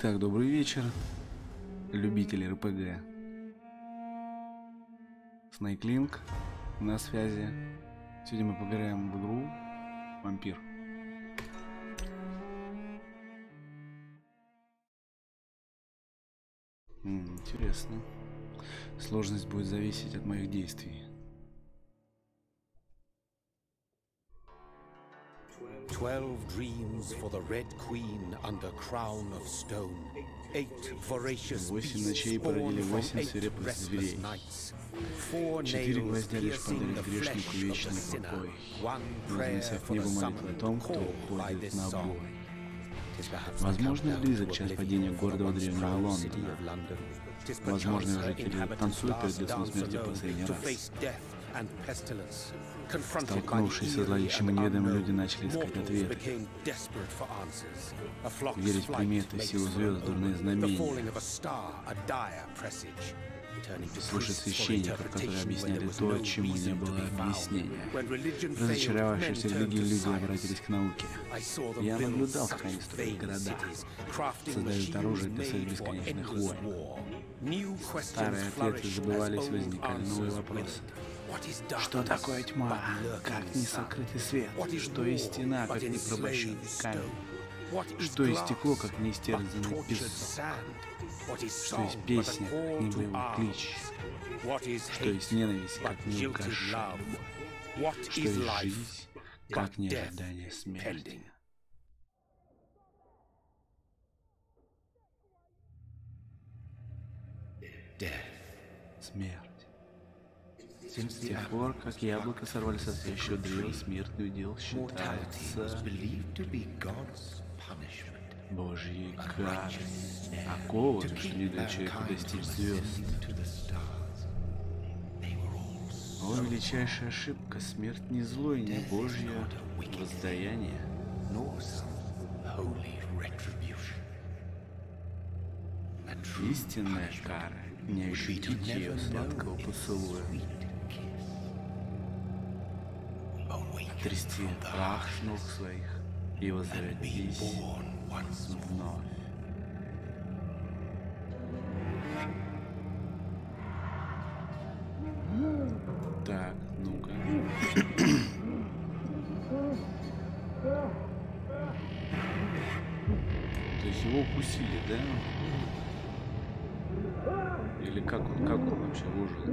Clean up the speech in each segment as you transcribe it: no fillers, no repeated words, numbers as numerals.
Итак, добрый вечер, любители РПГ. Снайклинг на связи. Сегодня мы поиграем в игру Vampyr. Интересно. Сложность будет зависеть от моих действий. 12 dreams for the Red Queen under crown of stone. 8 voracious 8 ночей породили 8 свирепых зверей. 4 гвоздя лишь подарит грешнику вечный покой. Вознеся к небу молитву о том, кто уходит на бой. Возможно, близок час падения гордого древнего Лондона. Возможно, жители танцуют перед лицом смерти последний раз. Столкнувшись со зловещим и неведомым, люди начали искать ответы. Верить в приметы, силу звезд, дурные знамения. Слушать священников, которые объясняли то, чему не было объяснения. Разочаровавшиеся в религии люди обратились к науке. Я наблюдал, как они строят города, создают оружие для своих бесконечных войн. Старые ответы забывались, возникали новые вопросы. Что такое тьма? Как не сокрытый свет? Что есть стена, как не порабощенный камень? Что есть стекло, как не истерзанный песок? Что есть песня, как не боевой клич? Что есть ненависть, как не угошение? Что есть жизнь, как не ожидание смерти? Смерть. С тех пор, как яблоко сорвали со спящего древа, смертный удел считается Божьей карой, оковами, что не дает человеку достичь звезд. О, величайшая ошибка! Смерть не зло и не Божье воздаяние. Истинная кара, не ощутить ее сладкого поцелуя. Трясти прах с ног своих и возродись вновь. Так, ну-ка. То есть его укусили, да? Или как он вообще выжил?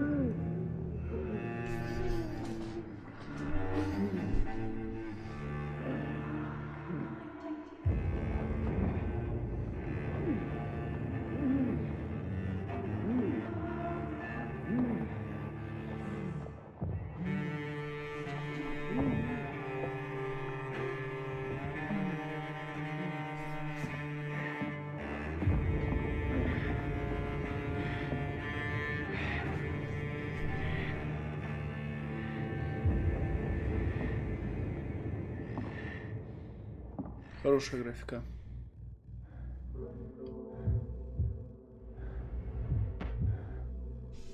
Хорошая графика.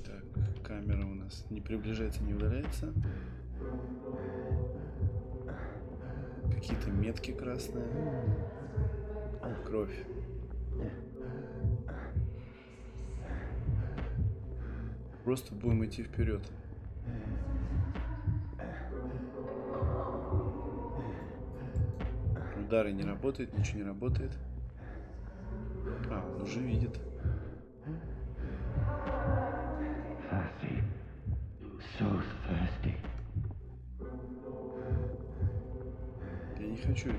Так, камера у нас не приближается, не удаляется. Какие-то метки красные. Кровь. Просто будем идти вперед. Удары не работает, ничего не работает. А, он уже видит. Я не хочу.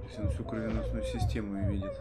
То есть он всю кровеносную систему видит.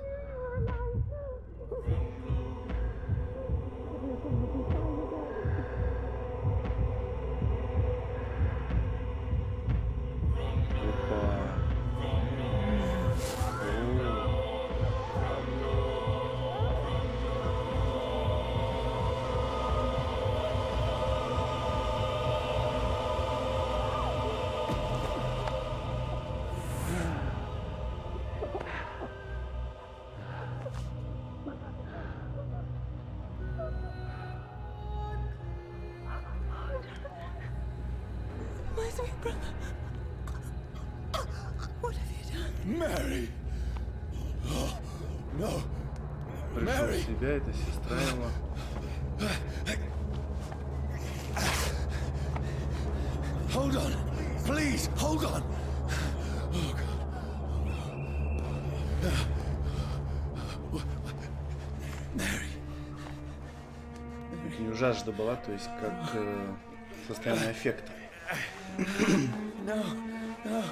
Mary! Oh, no! Пришел в себя, это сестра его. Hold on! Please, hold on! Oh, God. Mary. У нее жажда была, то есть как состояние аффекта. No, no.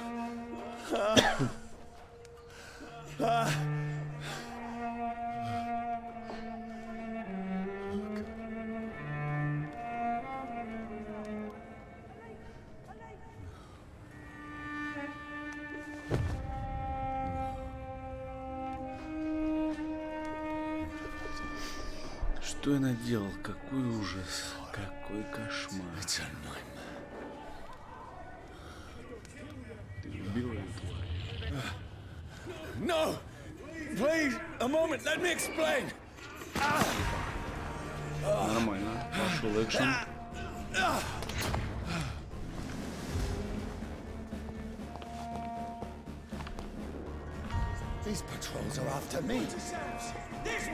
Что я наделал? Какой ужас, какой кошмар. Ты убил ее, тварь? No! Please, a moment, let me explain! Нормально, пошел экшен. These patrols are after me.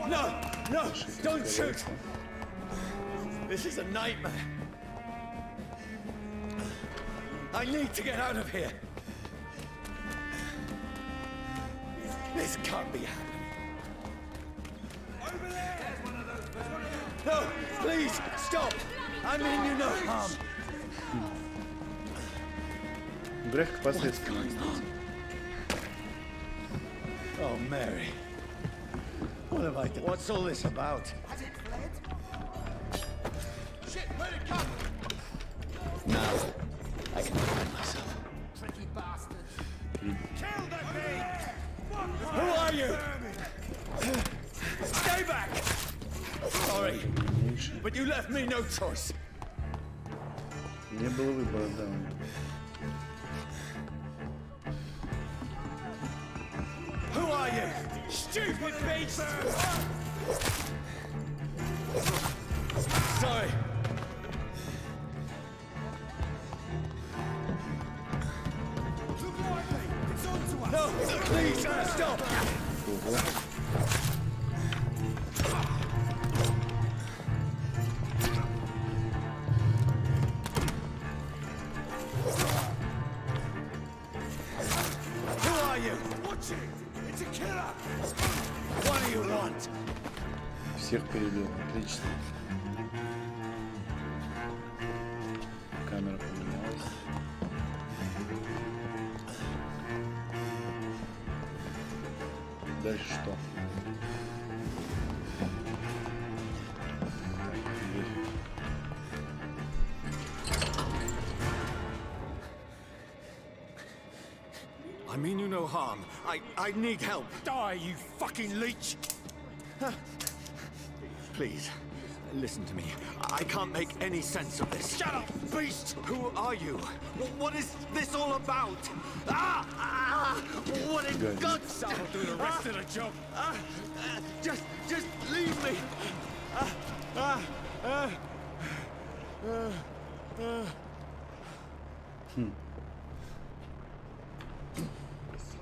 No, no, don't shoot! This is a nightmare. I need to get out of here. This can't be happening. Over there! No, please, stop! I mean you no harm. Грех к последствиям. Oh, Mary. What have I done? What's all this about? Has it fled? Shit, where'd it come? Now, I can defend myself. Tricky bastards. Kill that thing! Who are you? Stay back! Sorry, but you left me no choice. Не было выбора, да. Who are you? Stupid beast! Sorry. No, please, stop! Who are you? Watch it! It's a killer! What do you want? Всех перебил, отлично. Камера поменялась. Дальше что? I mean you no harm. I need help. Die, you fucking leech! Please, listen to me. I can't make any sense of this. Shut up, beast! Who are you? What is this all about? What in God's name? I'll do the rest of the job. Just leave me.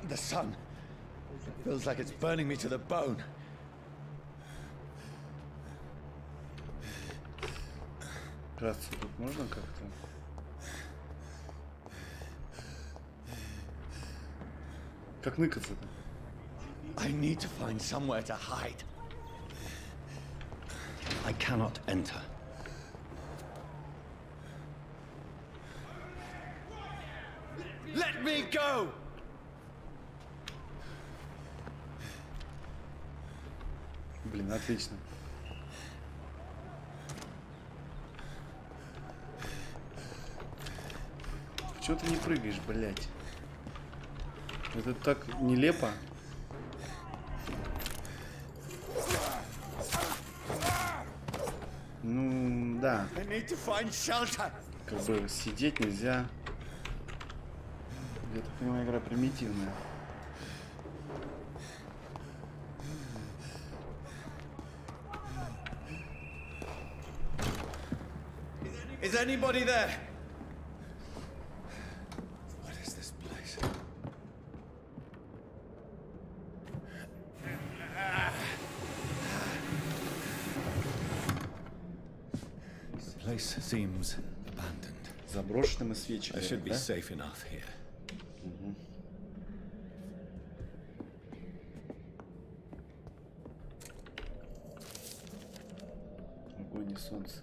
The sun feels like it's burning me to the bone. Драться тут можно как-то? Как ныкаться-то? I need to find somewhere to hide. I cannot enter. Let me go! Блин, отлично. Чего ты не прыгаешь, блядь? Это так нелепо. Ну, да. Как бы сидеть нельзя. Я так понимаю, игра примитивная. Is anybody there? Place seems abandoned. Заброшенным и свечи. I should be Да? safe enough here. Огонь и солнце.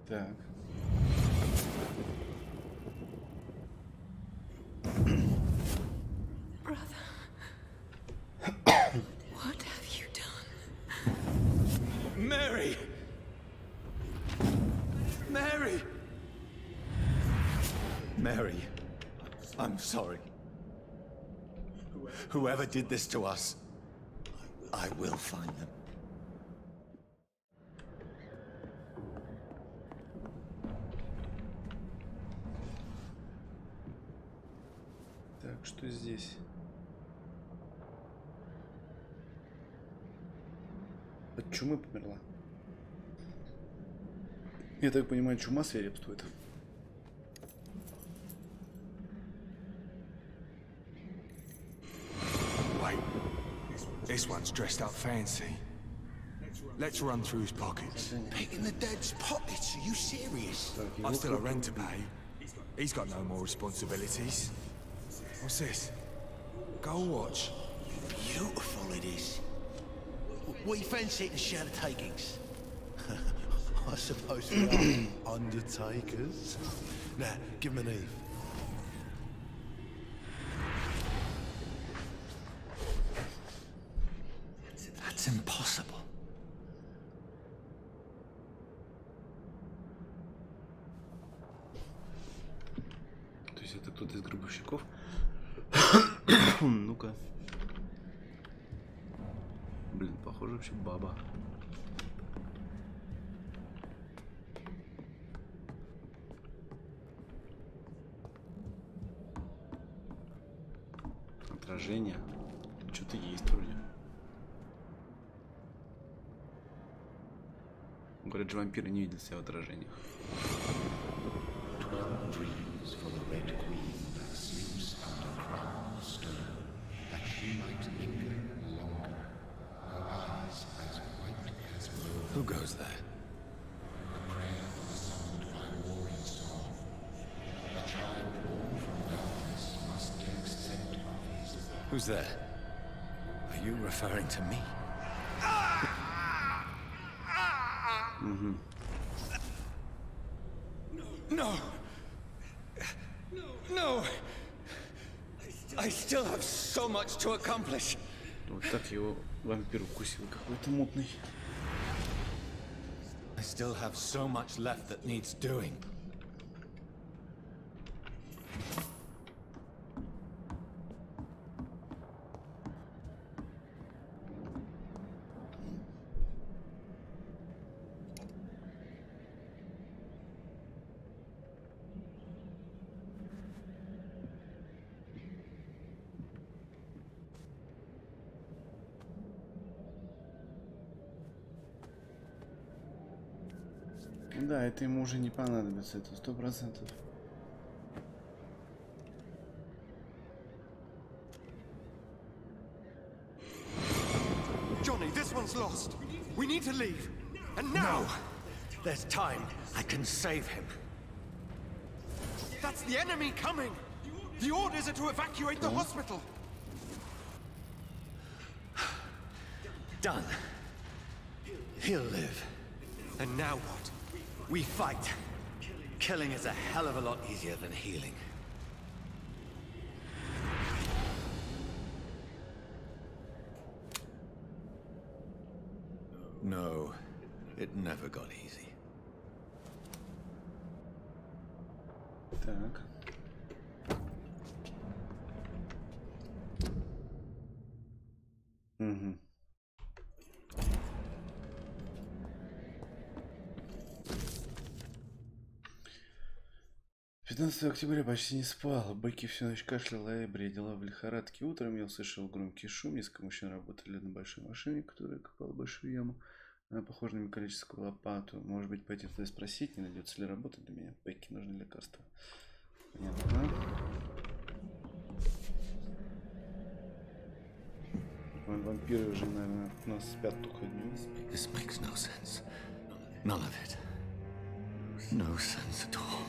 Так. Brother, what have you done? Mary! Mary! Mary, I'm sorry. Whoever did this to us, I will find them. Так, что здесь? От чумы померла. Я так понимаю, чума свирепствует. Wait, this one's dressed up fancy. Let's run through his pockets. Picking the dead's pockets? Are you serious? I've still a rent to pay. He's got no more responsibilities. What's this? Gold watch. Beautiful it is. We fancy it and share the takings. I suppose we are undertakers. Now, give him an Eve. That's impossible. То есть это кто-то из гробовщиков? Ну-ка. Блин, похоже вообще баба. Отражение. Что-то есть вроде. Говорят же, вампиры не видят себя в отражениях. Who goes there? Who's there? Are you referring to me? No! No! I still have so much to accomplish. Вот так его вампир укусил, какой-то мутный. I still have so much left that needs doing. Да, это ему уже не понадобится, это 100%. Johnny, this one's lost. We need to leave. And now! No. There's time. I can save him. That's the enemy coming! The orders are to evacuate the hospital! Done. He'll live. And now what? We fight. Killing is a hell of a lot easier than healing. No, it never got easy. Так. Угу. 15 октября почти не спал. Бекки всю ночь кашляла и бредила в лихорадке. Утром я услышал громкий шум. Несколько мужчин работали на большой машине, которая копала большую яму. Она похожа на металлическую лопату. Может быть, пойти туда спросить, не найдется ли работа для меня. Пекки нужны лекарства. Понятно. Вампиры уже, наверное, у нас спят только днем. This makes no sense. None of it. No sense at all.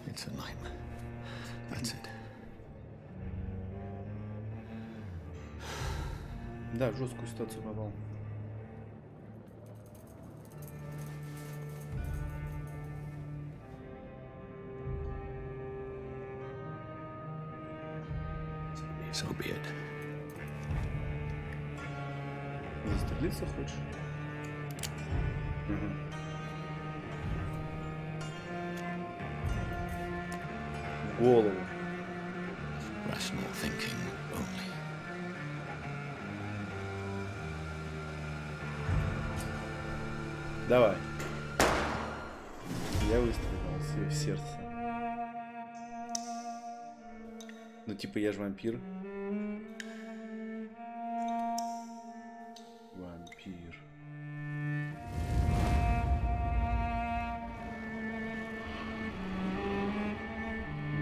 It's a nightmare. That's it. Да, в жесткую ситуацию попал. So be it. Застрелиться хочешь? Угу. Голову. Rational thinking only. Давай. Я выстрелил себе в сердце. Ну типа я же вампир. Вампир.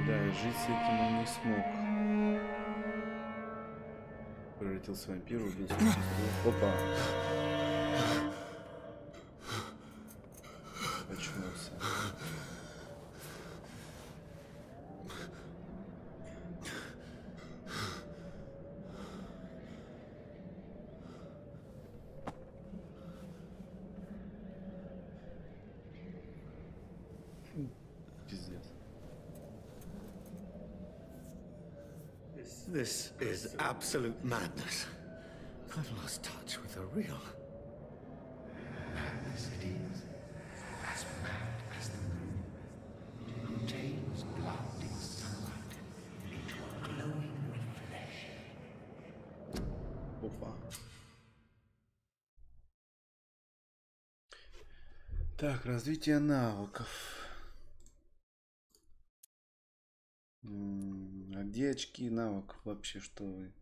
Да, жить с этим он не смог. Превратился в вампира, убил существо. Опа. Очнулся. Пиздец. This is absolute madness. I've lost touch with the real. Madness it is, as mad as the moon. It contains blood in sunlight into a glowing flesh. Опа. Так, развитие навыков. А где очки навыков вообще, что вы?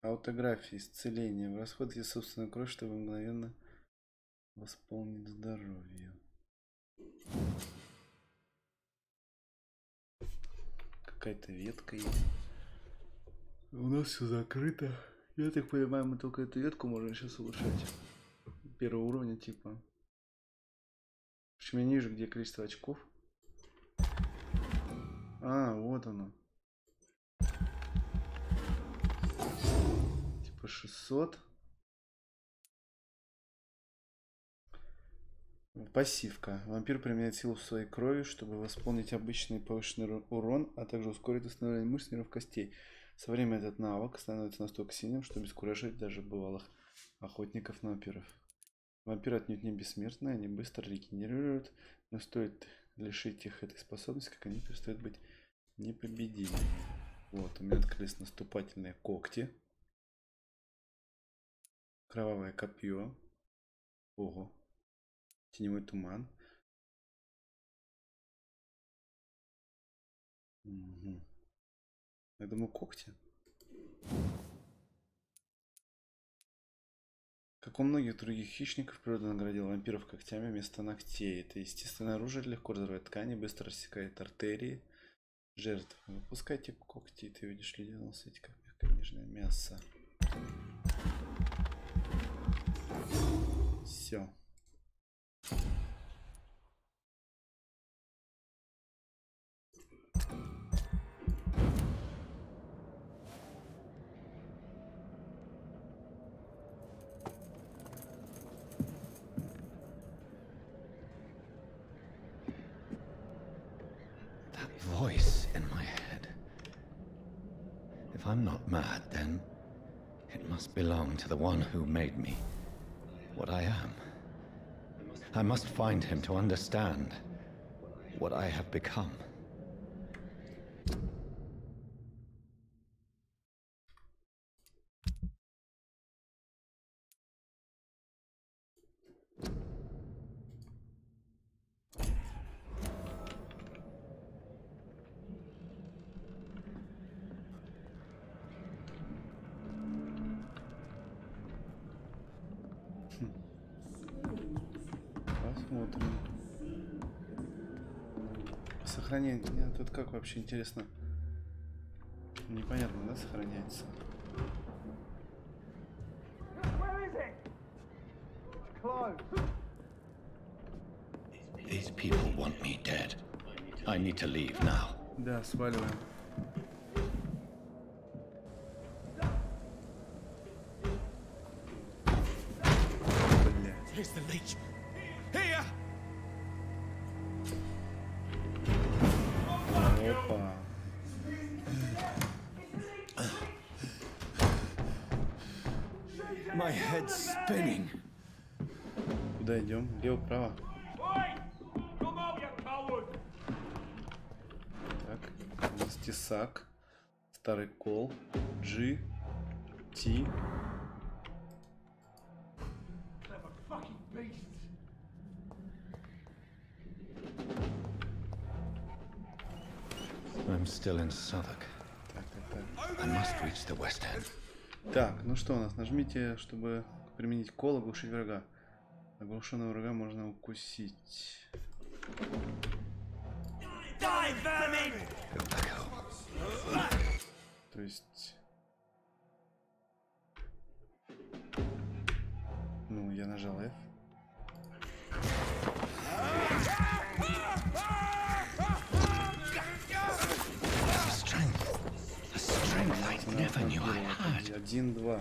Аутография, исцеление. Вы расходуете собственную кровь, чтобы мгновенно восполнить здоровье. Какая-то ветка есть. У нас все закрыто. Я так понимаю, мы только эту ветку можем сейчас улучшать. Первого уровня типа. Почему я не вижу, где количество очков? А, вот оно. Типа 600. Пассивка. Вампир применяет силу в своей крови, чтобы восполнить обычный повышенный урон, а также ускорить восстановление мышц, нервов, костей. Со временем этот навык становится настолько сильным, что обескураживает даже бывалых охотников на вампиров. Вампиры отнюдь не бессмертные, они быстро регенерируют, но стоит лишить их этой способности, как они перестают быть непобедимыми. Вот, у меня открылись наступательные когти. Кровавое копье. Ого. Теневой туман. Угу. Я думаю, когти. Как у многих других хищников, природа наградила вампиров когтями вместо ногтей. Это естественное оружие, легко разрывает ткани, быстро рассекает артерии жертв. Выпускайте когти, ты видишь людей на свете, как мягкое нежное мясо. Все. Voice in my head. If I'm not mad, then it must belong to the one who made me what I am. I must find him to understand what I have become. Посмотрим. Сохранение тут как вообще интересно? Непонятно, да, сохраняется? These people want me dead. I need to leave now. Да, сваливаем. Here's the leech. Here! Опа. My head's spinning. Куда идем? Лево, право. Так, у нас тесак, старый кол, G, T. I'm still in Southwark. I must reach the West End. Так, ну что у нас? Нажмите, чтобы применить кол, оглушить врага. Оглушенного врага можно укусить. То есть... Ну, я нажал F. Один, два.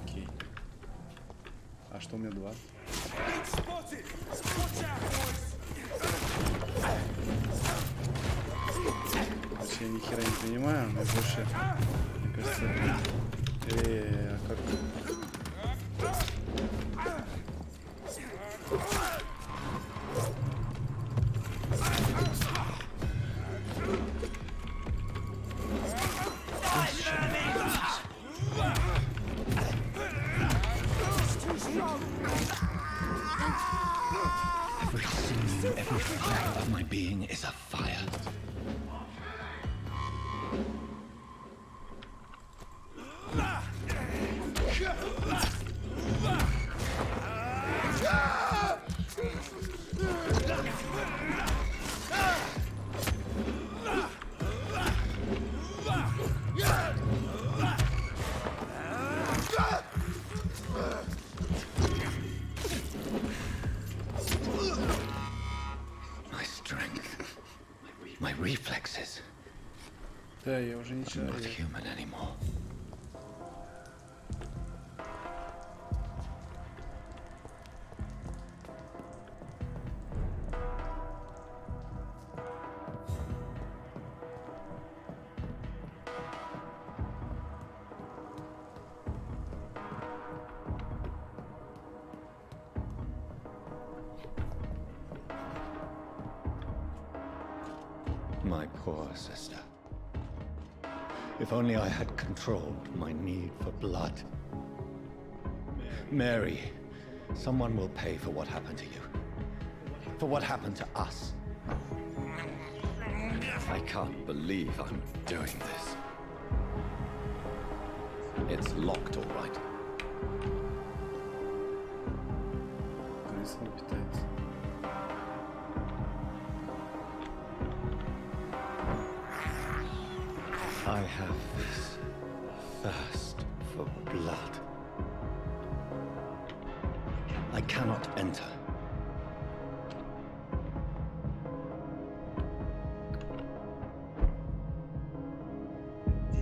Окей. А что у меня два? Вообще я ни хера не понимаю, но больше, мне кажется, как... Every fiber of my being is a fire. My reflexes. Да, я уже не Not человек. human anymore. My poor sister. If only I had controlled my need for blood. Mary, someone will pay for what happened to you. For what happened to us. I can't believe I'm doing this. It's locked, all right. Крыса питается. I have this thirst for blood. I cannot enter.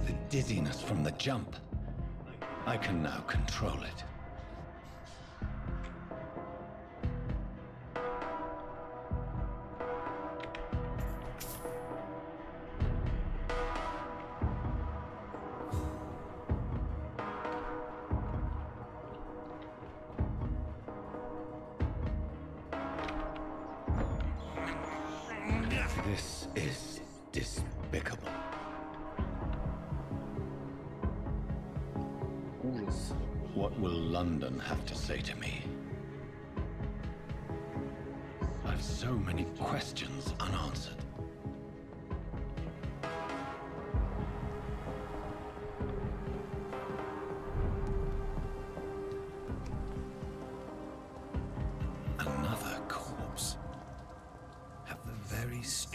The dizziness from the jump. I can now control it. This is despicable. Ужас. What will London have to say to me? I've so many questions unanswered.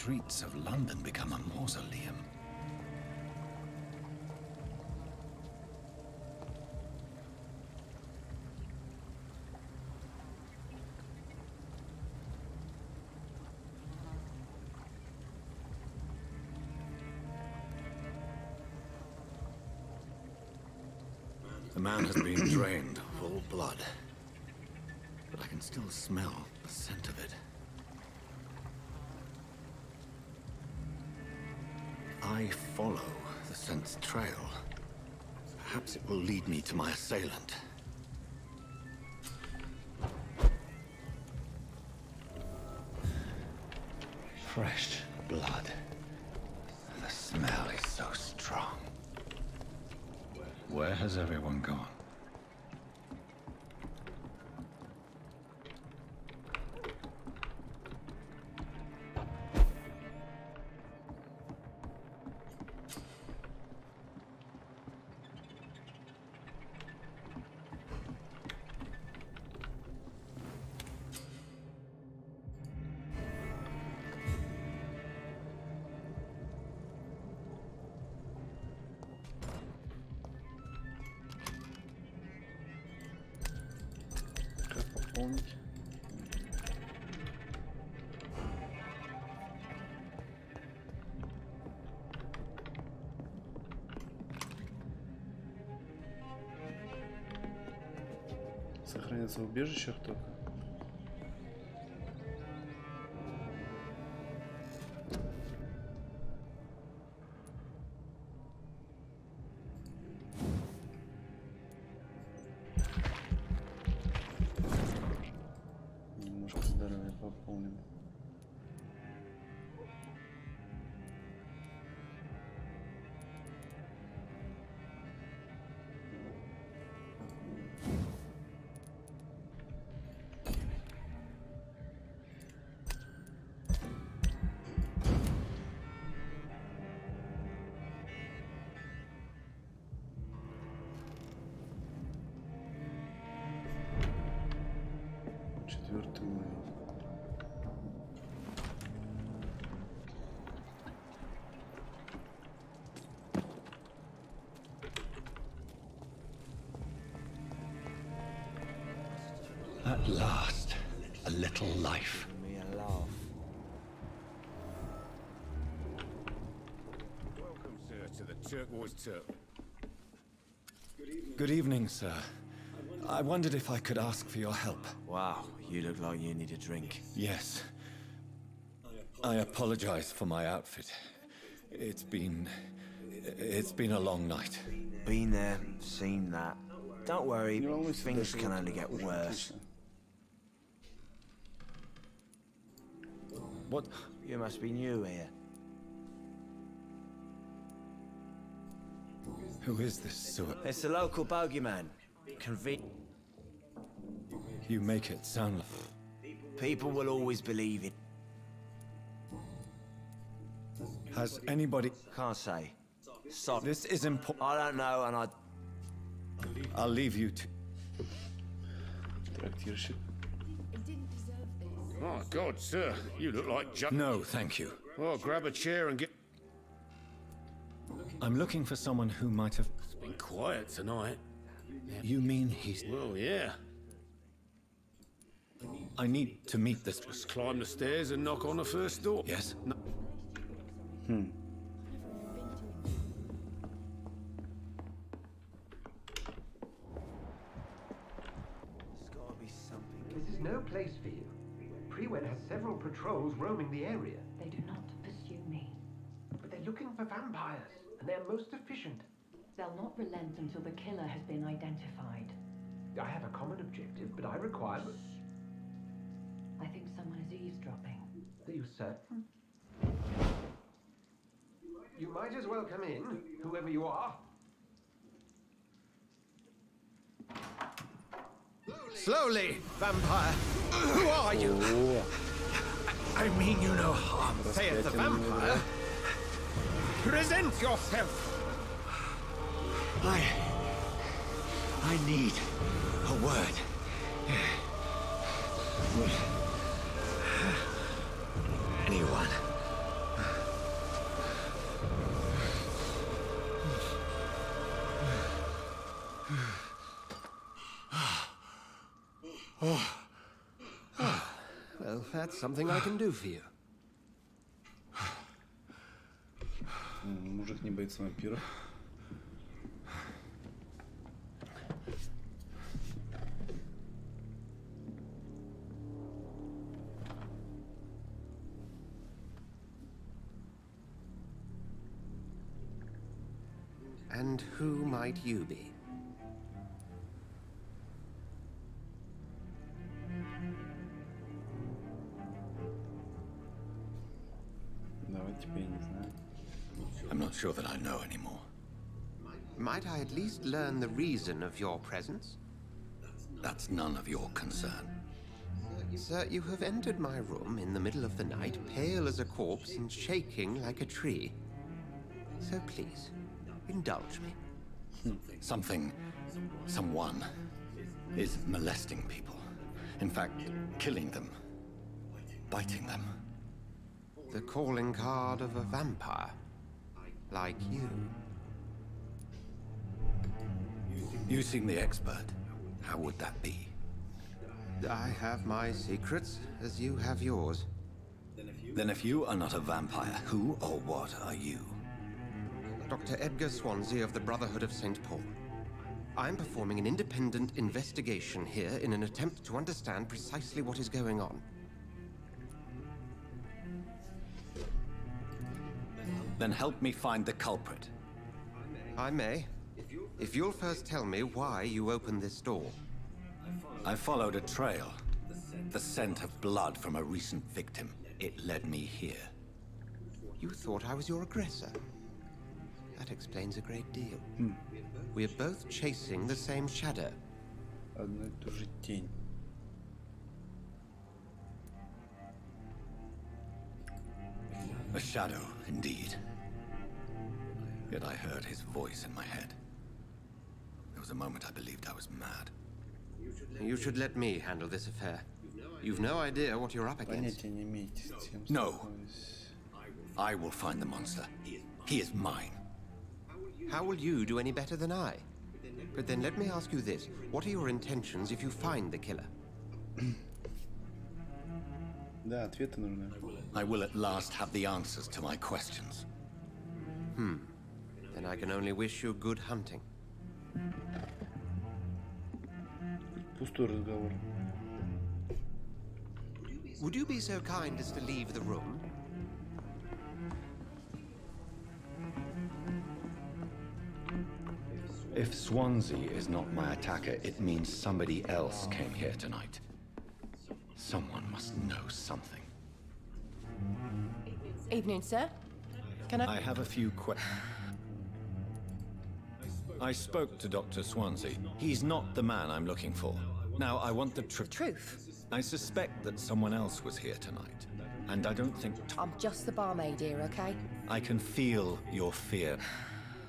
streets of London become a mausoleum? The man has been drained of all blood, but I can still smell the scent of it. I follow the scent's trail. Perhaps it will lead me to my assailant. Fresh blood. The smell is so strong. Where has everyone gone? Помнить. Сохранится в убежищах только. Немножко здоровья пополним. Четвертый уровень. At last, a little life. Me a laugh. Welcome, sir, to the Turquoise Turk. Good evening, sir. I wondered if I could ask for your help. Wow, you look like you need a drink. Yes. I apologize for my outfit. It's been a long night. Been there, seen that. Don't worry, things can only get worse. What? You must be new here. Who is this sewer? It's the local bogeyman. You make it sound like... People will always believe it. Has anybody... Can't say. Sorry. This is important. I don't know, and I'll leave you to... Трактирщик. It didn't deserve this. My God, sir, you look like Jack. No, thank you. Well, grab a chair and get... I'm looking for someone who might have... It's been quiet tonight. You mean he's... Well, yeah. I need to meet this... Just climb the stairs and knock on the first door. Yes? No. There's gotta be something. This is no place for you. Prewen has several patrols roaming the area, They do not pursue me. but they're looking for vampires, and they're most efficient. They'll not relent until the killer has been identified. I have a common objective, but I require... I think someone is eavesdropping. Are you certain? You might as well come in, whoever you are. Slowly, vampire. Who are you? I mean you no harm, saith the vampire. Present yourself. I need a word. Anyone Well, that's something I can do for you. Мужик не боится вампиров. And who might you be? Давай теперь не знаю. I'm not sure that I know anymore. Might I at least learn the reason of your presence? That's none of your concern. Sir, you have entered my room in the middle of the night, pale as a corpse and shaking like a tree. So please, indulge me. Someone is molesting people. In fact, killing them. Biting them. The calling card of a vampire. Like you. You seem the expert. How would that be? I have my secrets, as you have yours. Then if you are not a vampire, who or what are you? Dr. Edgar Swansea of the Brotherhood of St. Paul. I'm performing an independent investigation here in an attempt to understand precisely what is going on. Then help me find the culprit. I may, if you'll first tell me why you opened this door. I followed a trail. The scent of blood from a recent victim. It led me here. You thought I was your aggressor. That explains a great deal. We're both chasing the same shadow. Одну и ту же тень. A shadow, indeed. Yet I heard his voice in my head. There was a moment I believed I was mad. You should let me handle this affair. You've no idea what you're up against. Понятия не имеете с тем, No. I will find the monster. He is mine. How will you do any better than I? But then let me ask you this. What are your intentions if you find the killer? Да, ответы нужны. I will at last have the answers to my questions. Then I can only wish you good hunting. Пустой разговор. Would you be so kind as to leave the room? If Swansea is not my attacker, it means somebody else came here tonight. Someone must know something. Evening, sir. Can I... I have a few questions. I spoke to Dr. Swansea. He's not the man I'm looking for. Now, I want the truth. Truth? I suspect that someone else was here tonight. And I don't think... I'm just the barmaid here, okay? I can feel your fear.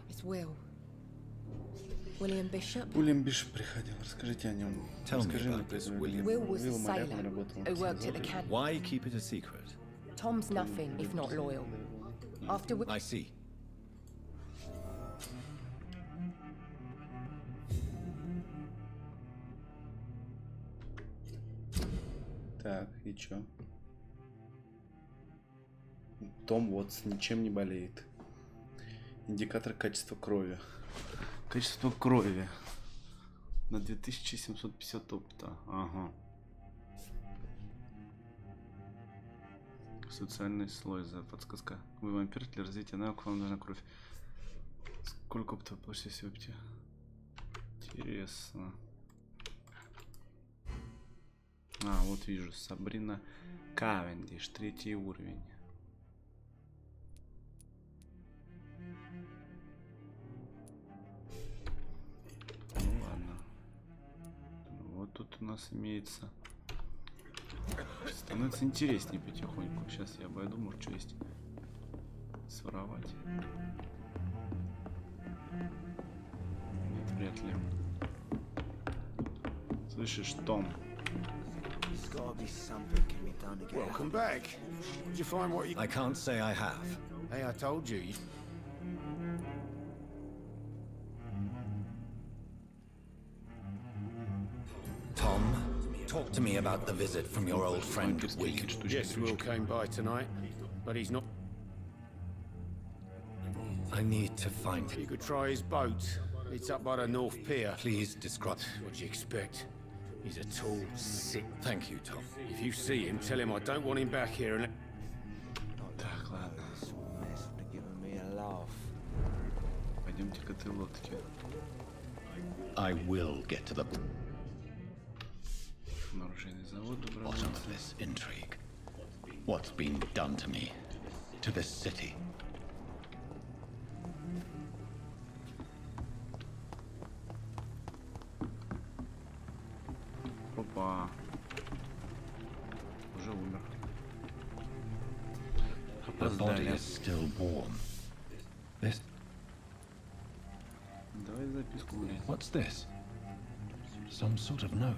It's Will. William Bishop. Уильям Бишоп приходил. Расскажите о нем. Tell me Расскажи about this William. Will was the Уилл моряк, sailor он работал who worked at the camp. Why keep it a secret? Tom's nothing if not loyal. After we... I see. Так, и чё? Том Уотс ничем не болеет. Индикатор качества крови. Качество крови. На 2750 опыта. Ага. Социальный слой. За подсказка. Вы вампир, для развития навыков вам нужна кровь. Сколько опыта почти всего опыте? Интересно. А, вот вижу. Сабрина Кавендиш. 3 уровень. Ну ладно. Вот тут у нас имеется. Становится интереснее потихоньку. Сейчас я обойду, может, что есть своровать. Нет, вряд ли. Слышишь, Том? Welcome back. Did you find what you... I can't say I have. Hey, I told you. Что Talk to me about the visit from your old friend, William. Yes, Will came by tonight, but he's not. I need to find him. You could try his boat. It's up by the North Pier. Please describe. What do you expect? He's a tall, sick. Thank you, Tom. If you see him, tell him I don't want him back here and... Так, ладно. Пойдемте к этой лодке. I will get to the Оружейный завод bottom добровольцы. of this intrigue. What's been done to me, to this city? Опа. Уже умер. The body Опоздали. is still warm. This. Давай записку гулять. What's this? Some sort of note.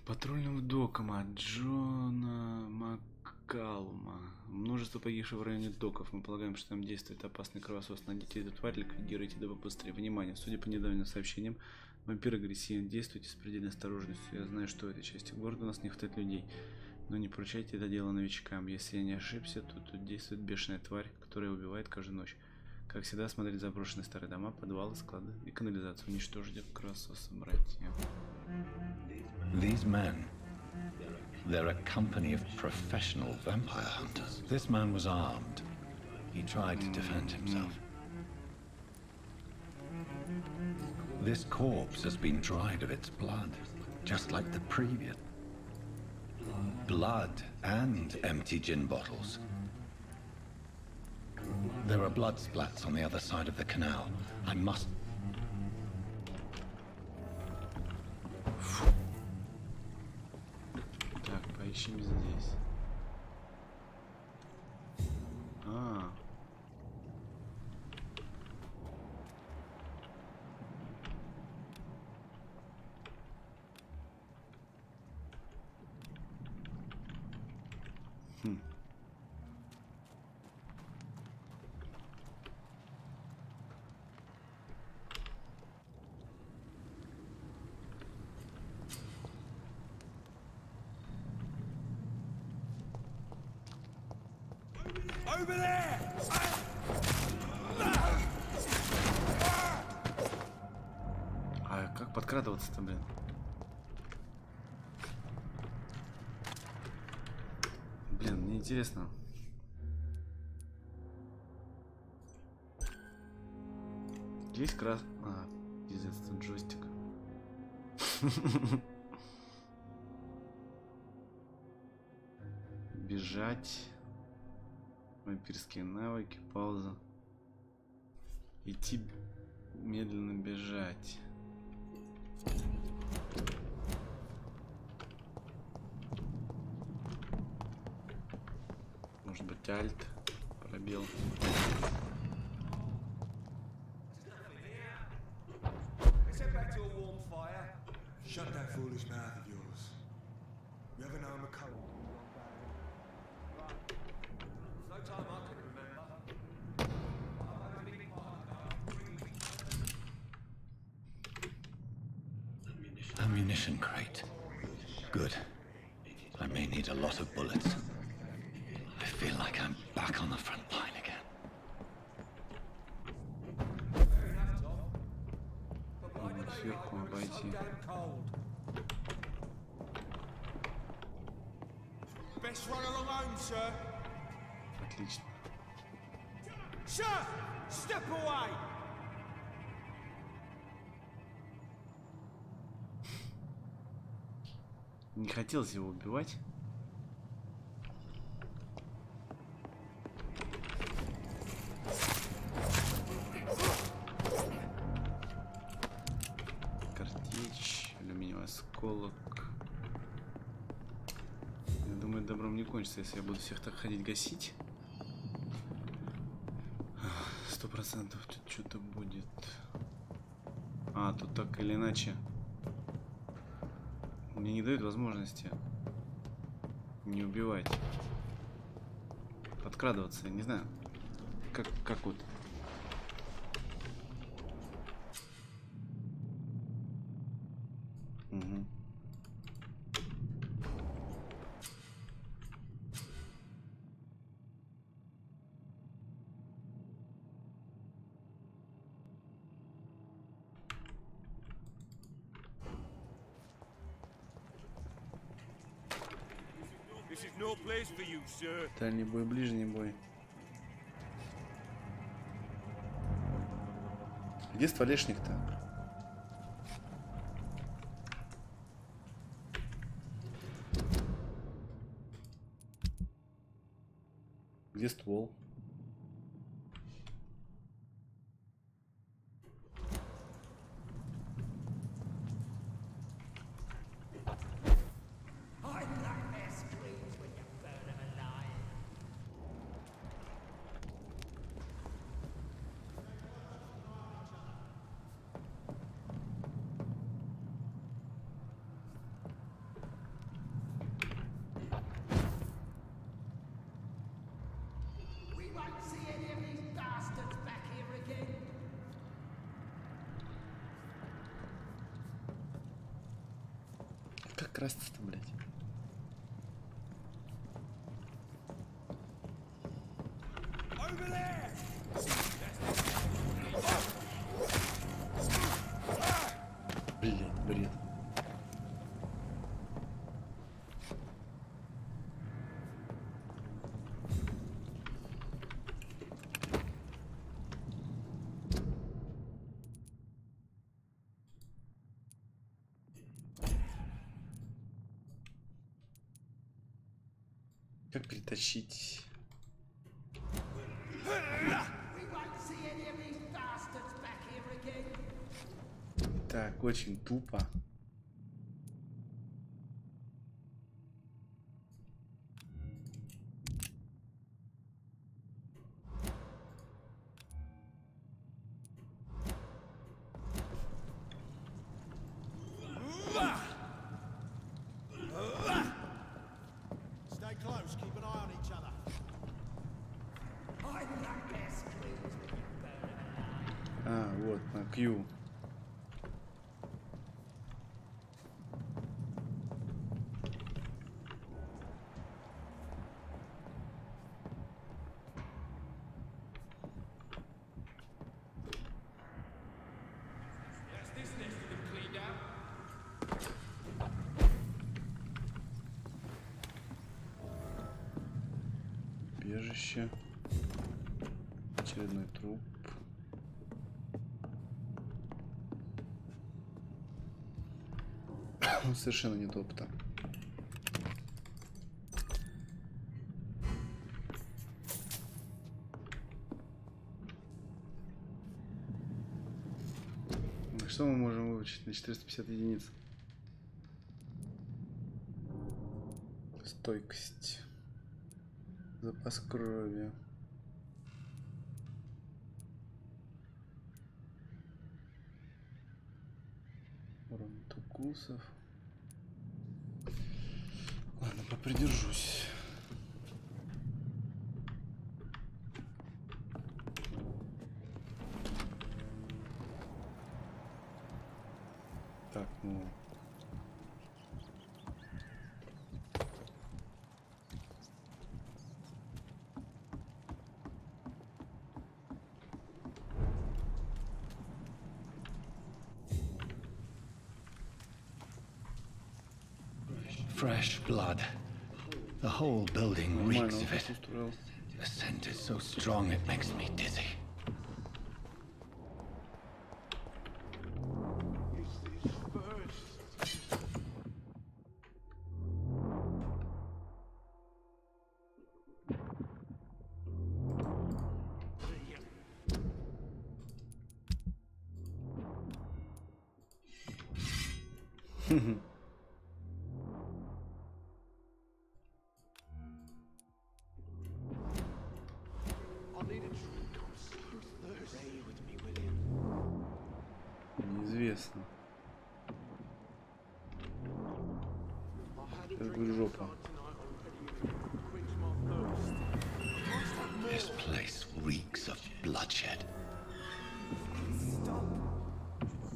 Патрульным докам от Джона Маккалума. Множество погибших в районе доков. Мы полагаем, что там действует опасный кровосос. Найдите эту тварь, ликвидируйте да побыстрее. Внимание! Судя по недавним сообщениям, вампир агрессивен. Действуйте с предельной осторожностью. Я знаю, что в этой части города у нас не хватает людей. Но не поручайте это дело новичкам. Если я не ошибся, то тут действует бешеная тварь, которая убивает каждую ночь. Как всегда, смотреть заброшенные старые дома, подвалы, склады и канализацию. Уничтожить кровососа, братья. These men. They're a company of professional vampire hunters. This man was armed. He tried to defend himself. This corpse has been dried of its blood, just like the previous. Blood and empty gin bottles. There are blood splats on the other side of the canal. I must... Так, поищем здесь. Over there! А как подкрадываться-то, блин? Блин, мне интересно. Есть крас... А, пиздец, тут джойстик. Бежать. Вампирские навыки, пауза. Идти, медленно бежать. Может быть, альт, пробел. Shut that foolish mouth of yours. You ever know McCullough? No time I can remember. Ammunition crate. Good. I may need a lot of bullets. I feel like I'm back on the front line again. Можно сверху обойти. Best run along home, sir. Отлично. Sir, step away. Не хотелось его убивать. Картечь, алюминиевый осколок. Я думаю, добром не кончится, если я буду всех так ходить гасить. 100% тут что-то будет. А, тут так или иначе. Мне не дают возможности не убивать. Подкрадываться, я не знаю. Как вот. No place for you, sir. Дальний бой, ближний бой. Где стволешник-то? Где ствол? Как краситься-то, блядь? Блядь, бред. Как перетащить? Так, очень тупо. А, вот, на Q. Убежище. Очередной труп. Совершенно нет опыта. Что мы можем выучить на 450 единиц? Стойкость. Запас крови. Урон от укусов. Ладно, попридержусь. Так, ну... Fresh blood. The whole building reeks of it. The scent is so strong it makes me dizzy. Неизвестно. Сейчас будет жопа. This place reeks of bloodshed.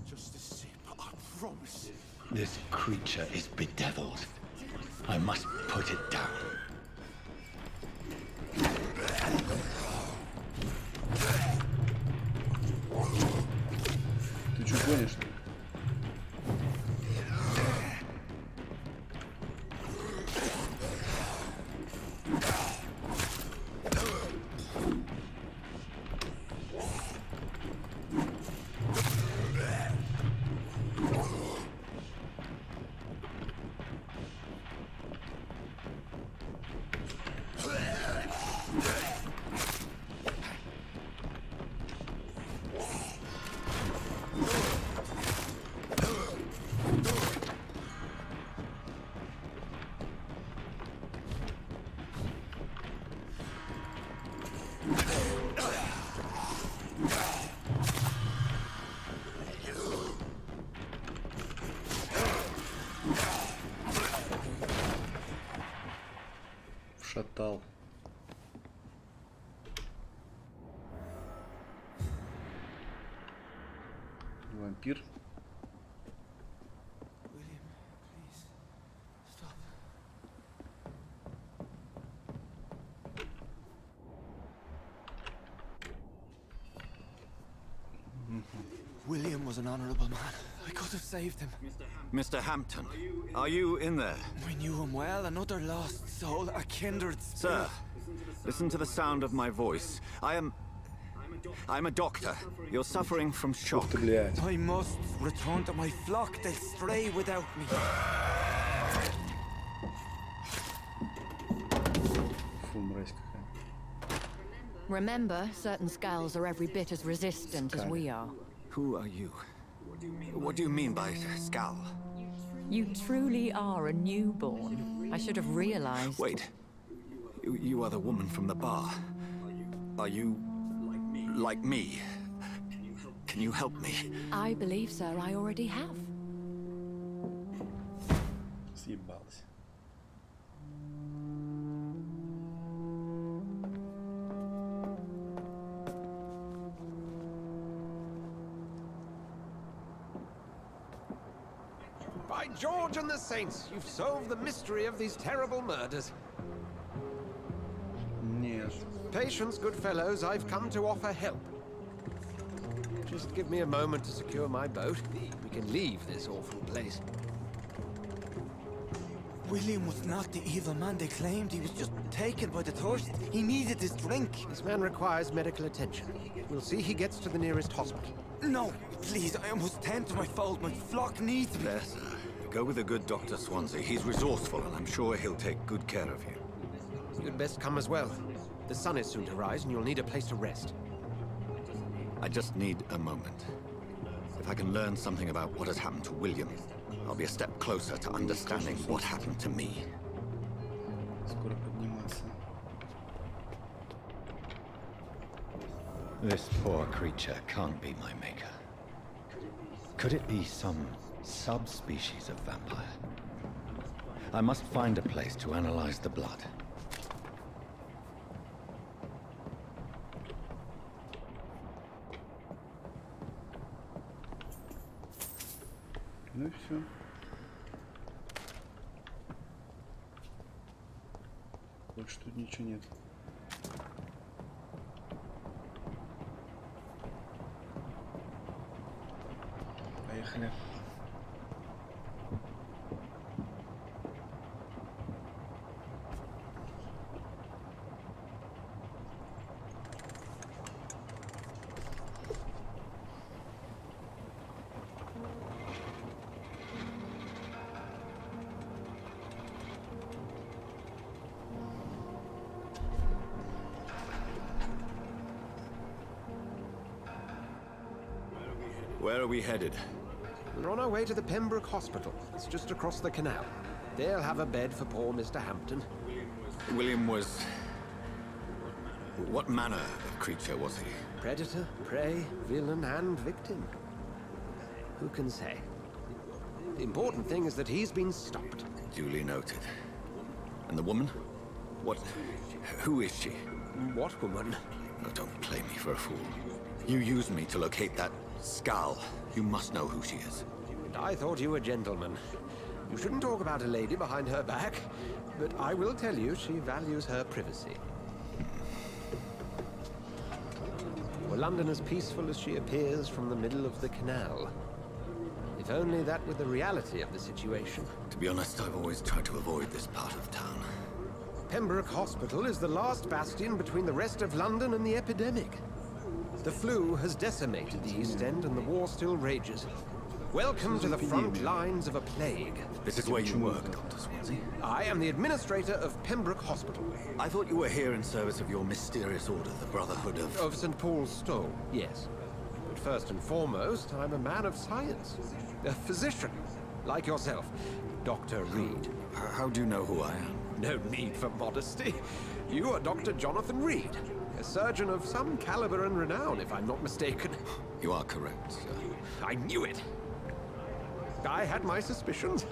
Just a sip, I promise. This creature is bedeviled. I must put it down. Ты что, гонишь? Портал. Вампир. William was an honorable man. I could have saved him. Mr. Hampton, are you in there? We knew him well, another lost soul, a kindred spirit. Sir, listen to the sound of my voice. I'm a doctor. You're suffering from shock. I must return to my flock. They'll stray without me. Фу, мразь какая. Remember, certain skulls are every bit as resistant as we are. Who are you? What do you mean by Skal? You truly are a newborn. I should have realized. Wait. You are the woman from the bar. Are you like me? Can you help me? I believe, sir, I already have. Съебалась. By George and the Saints, you've solved the mystery of these terrible murders. Нет. Patience, good fellows, I've come to offer help. Just give me a moment to secure my boat. We can leave this awful place. William was not the evil man they claimed. He was just taken by the thirst. He needed his drink. This man requires medical attention. We'll see he gets to the nearest hospital. No, please, I must tend to my fold. My flock needs me. There, sir. Go with the good Dr. Swansea. He's resourceful, and I'm sure he'll take good care of you. You'd best come as well. The sun is soon to rise, and you'll need a place to rest. I just need a moment. If I can learn something about what has happened to William, I'll be a step closer to understanding what happened to me. Скоро подниматься. This poor creature can't be my maker. Could it be some subspecies of vampire? I must find a place to analyze the blood. Ну и все. Больше тут ничего нет. Поехали. Where are we headed? We're on our way to the Pembroke Hospital. It's just across the canal. They'll have a bed for poor Mr. Hampton. William was... What manner of creature was he? Predator, prey, villain, and victim. Who can say? The important thing is that he's been stopped. Duly noted. And the woman? What... Who is she? What woman? Oh, don't play me for a fool. You used me to locate that Skal. You must know who she is. And I thought you a gentleman. You shouldn't talk about a lady behind her back, but I will tell you she values her privacy. Were London as peaceful as she appears from the middle of the canal? If only that were the reality of the situation. To be honest, I've always tried to avoid this part of town. Pembroke Hospital is the last bastion between the rest of London and the epidemic. The flu has decimated the East End and the war still rages. Welcome to the front lines of a plague. This is where you work, Dr. Swansea. I am the administrator of Pembroke Hospital. I thought you were here in service of your mysterious order, the Brotherhood of... Of St. Paul's Stole, yes. But first and foremost, I'm a man of science. A physician, like yourself, Dr. Reed. How do you know who I am? No need for modesty. You are Dr. Jonathan Reed, a surgeon of some caliber and renown, if I'm not mistaken. You are correct, sir. I knew it. I had my suspicions.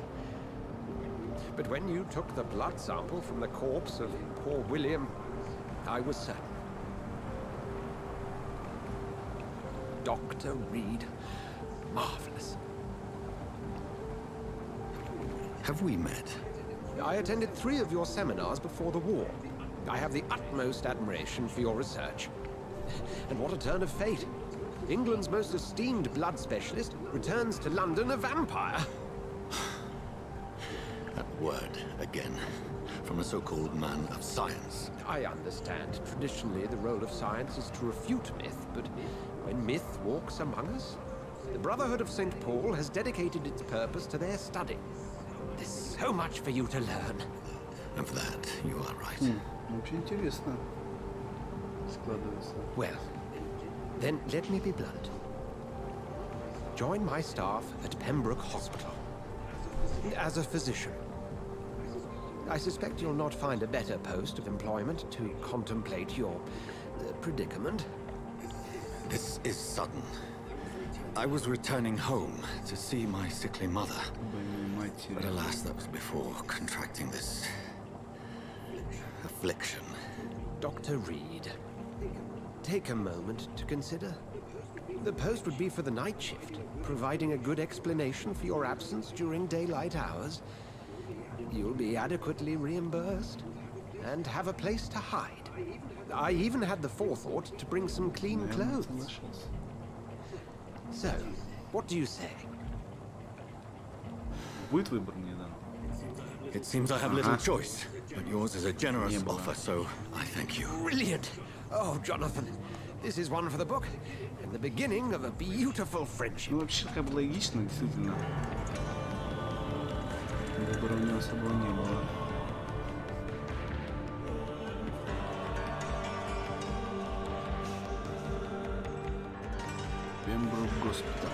But when you took the blood sample from the corpse of poor William, I was certain. Dr. Reed. Marvelous. Have we met? I attended 3 of your seminars before the war. I have the utmost admiration for your research. And what a turn of fate. England's most esteemed blood specialist returns to London a vampire. That word again. From a so-called man of science. I understand. Traditionally, the role of science is to refute myth, but when myth walks among us, the Brotherhood of St. Paul has dedicated its purpose to their study. There's so much for you to learn. Of that, you are right. Очень интересно складывается. Well, then let me be blunt. Join my staff at Pembroke Hospital. As a physician. I suspect you'll not find a better post of employment to contemplate your predicament. This is sudden. I was returning home to see my sickly mother. But alas, that was before contracting this affliction. Dr. Reed, take a moment to consider. The post would be for the night shift, providing a good explanation for your absence during daylight hours. You'll be adequately reimbursed and have a place to hide. I even had the forethought to bring some clean clothes. So, what do you say? Будет выбор мне дан. It seems I have little choice, but yours is a generous offer, so I thank you. Brilliant! Oh, Jonathan, this is one for the book, and the beginning of a beautiful friendship. Ну, вообще, как бы логично, действительно. Выбора у него особого не было. Пембрук госпиталь.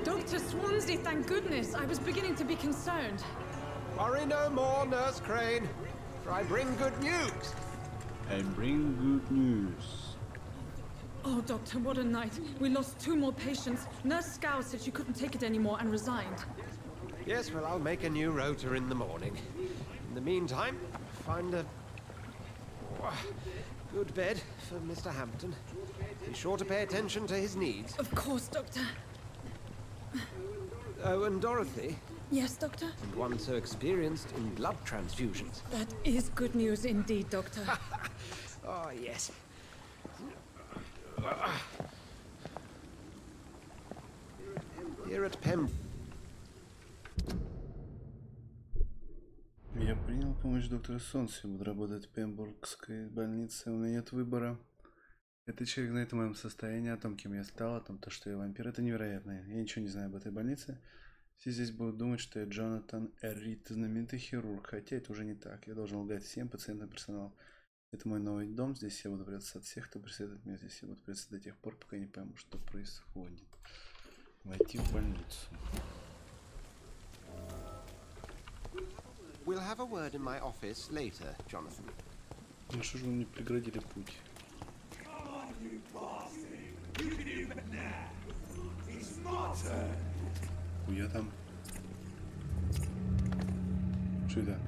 Dr. Swansea, thank goodness. I was beginning to be concerned. Worry no more, Nurse Crane, for I bring good news. I bring good news. Oh, Doctor, what a night. We lost 2 more patients. Nurse Scow said she couldn't take it anymore and resigned. Yes, well, I'll make a new rota in the morning. In the meantime, find a good bed for Mr. Hampton. Be sure to pay attention to his needs. Of course, Doctor. Oh, and Dorothy. Yes, Doctor? And one so experienced in blood transfusions. That is good news indeed, Doctor. Oh, yes. Here at Pem. Я принял помощь доктора Сонси. Буду работать в Пембургской больнице. У меня нет выбора. Этот человек знает о моем состоянии, о том, кем я стал, о том, что я вампир. Это невероятно. Я ничего не знаю об этой больнице. Все здесь будут думать, что я Джонатан Рид, знаменитый хирург. Хотя это уже не так. Я должен лгать всем, пациентам, персоналу. Это мой новый дом. Здесь я буду прятаться от всех, кто преследует меня. Здесь я буду прятаться до тех пор, пока я не пойму, что происходит. Войти в больницу. We'll have a word in my office later, Jonathan. Ну что же вы мне преградили путь? Хуя там? Что это?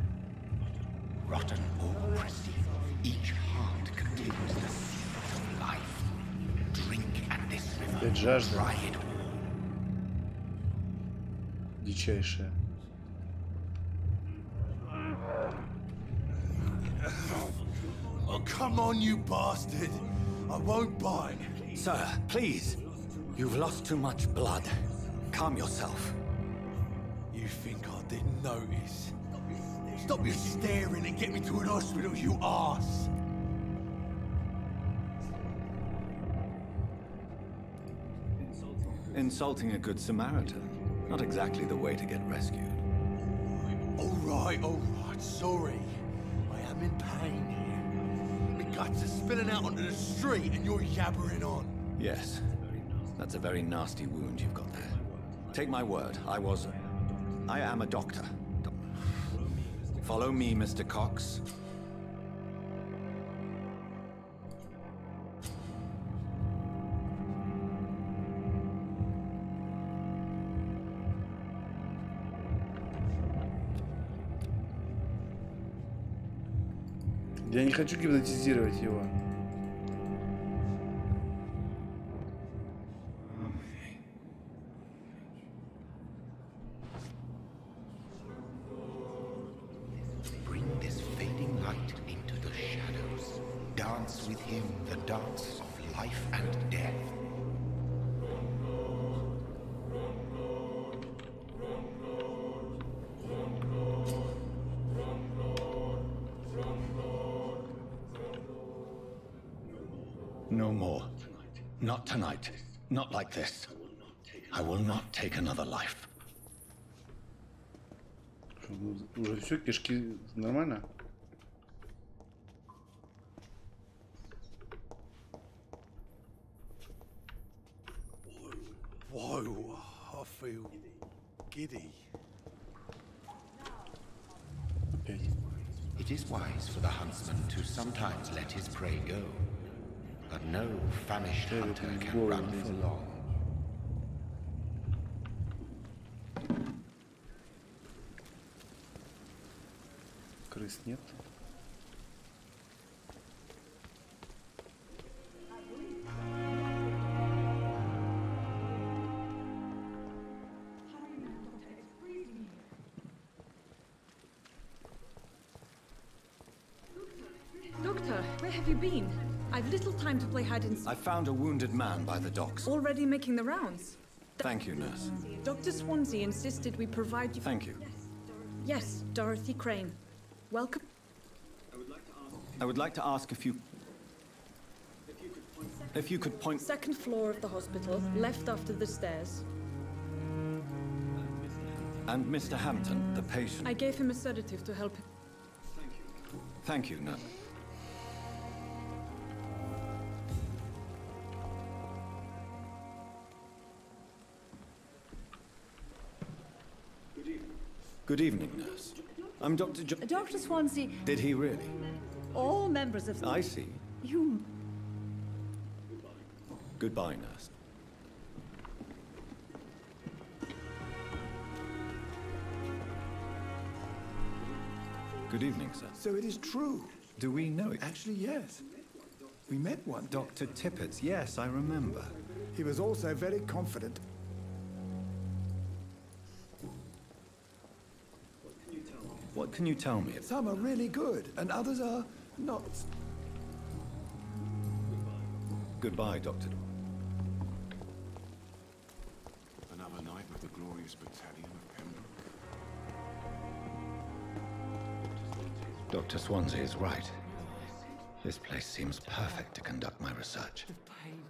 Rotten or perceive, each heart contains the seed of life. Drink at this river, Опять жажда. dry it. Дичайшая. Oh, come on, you bastard! I won't bite. Sir, please. You've lost too much blood. Calm yourself. You think I didn't notice? Stop your staring and get me to an hospital, you arse! Insulting a good Samaritan. Not exactly the way to get rescued. All right, sorry. I am in pain here. My guts are spilling out onto the street and you're yabbering on. Yes. That's a very nasty wound you've got there. Take my word, I am a doctor. Follow me, Mr. Cox. Я не хочу гипнотизировать его. Bring this fading light into the shadows. Dance with him the dance of life and death. No more. Not tonight. Not like this. I will not take another life. Уже все, кишки нормально? Whoa, I feel giddy. Опять. It is wise for the huntsman to sometimes let his prey go. But no famished hunter can run for long. Крыс нет. Doctor, where have you been? I've little time to play hide and seek. I found a wounded man by the docks. Already making the rounds. Thank you, nurse. Dr. Swansea insisted we provide you. Thank you. Yes, Dorothy Crane. Welcome. I would like to ask if you could point... Second floor of the hospital, left after the stairs. And Mr. Hampton, the patient. I gave him a sedative to help him. Thank you, nurse. Good evening, nurse. I'm Dr. Dr. Swansea. Did he really? All members of... I see. You... Goodbye, nurse. Good evening, sir. So it is true. Do we know it? Actually, yes. We met one. Dr. Tippett's, yes, I remember. He was also very confident. What can you tell me? Some are really good, and others are not. Goodbye, Doctor. Another night with the glorious battalion of Pembroke. Dr. Swansea is right. This place seems perfect to conduct my research. The pain.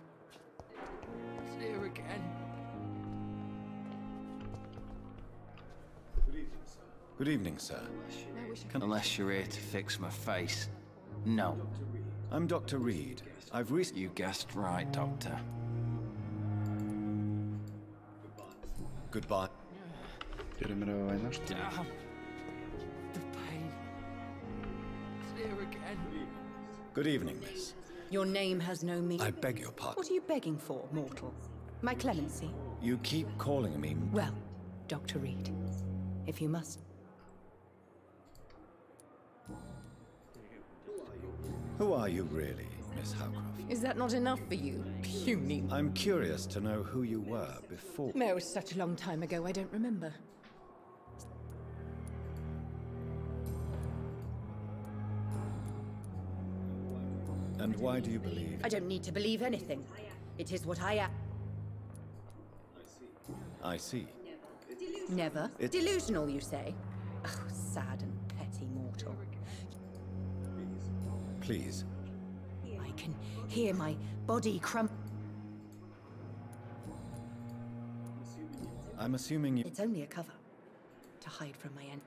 It's here again. Good evening, sir. Unless you're here to fix my face. No. I'm Dr. Reed. I've recently... You guessed right, Doctor. Goodbye. Первая мировая война, что ли? Damn. The pain. It's here again. Good evening, miss. Your name has no meaning. I beg your pardon. What are you begging for, mortal? My clemency? You keep calling me... Well, Dr. Reed, if you must. Who are you really, Miss Howcroft? Is that not enough for you, puny? I'm curious to know who you were before. No, it was such a long time ago, I don't remember. And why do you believe... I don't need to believe anything. It is what I am. I see. Never. Delusional, you say? Oh, sad and petty mortal. Please. I can hear my body I'm assuming you... It's only a cover. To hide from my end.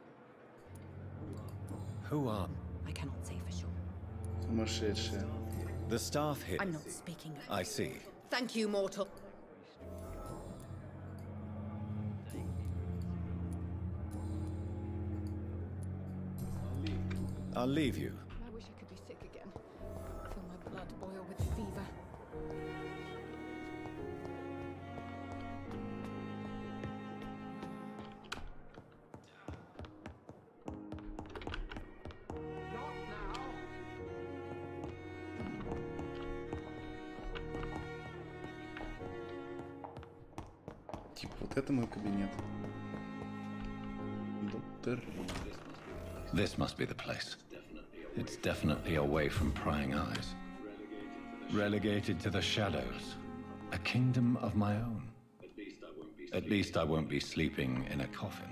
Who are... I cannot say for sure. Сумасшедшая. The staff here... I'm not speaking of... I see. Thank you, mortal. I'll leave you. I wish I could be sick again. Feel my blood boil with fever. Типа, вот это мой кабинет. Доктор. This must be the place. It's definitely away from prying eyes. Relegated to the shadows. A kingdom of my own. At least I won't be sleeping in a coffin.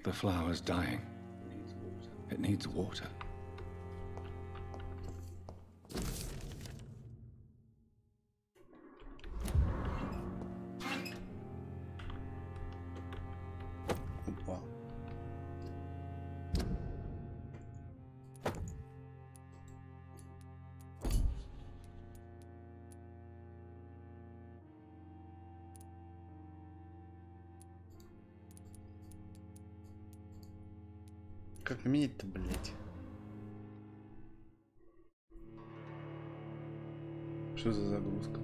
The flower's dying. It needs water. Опа. Как поменять-то, блять? Что за загрузка?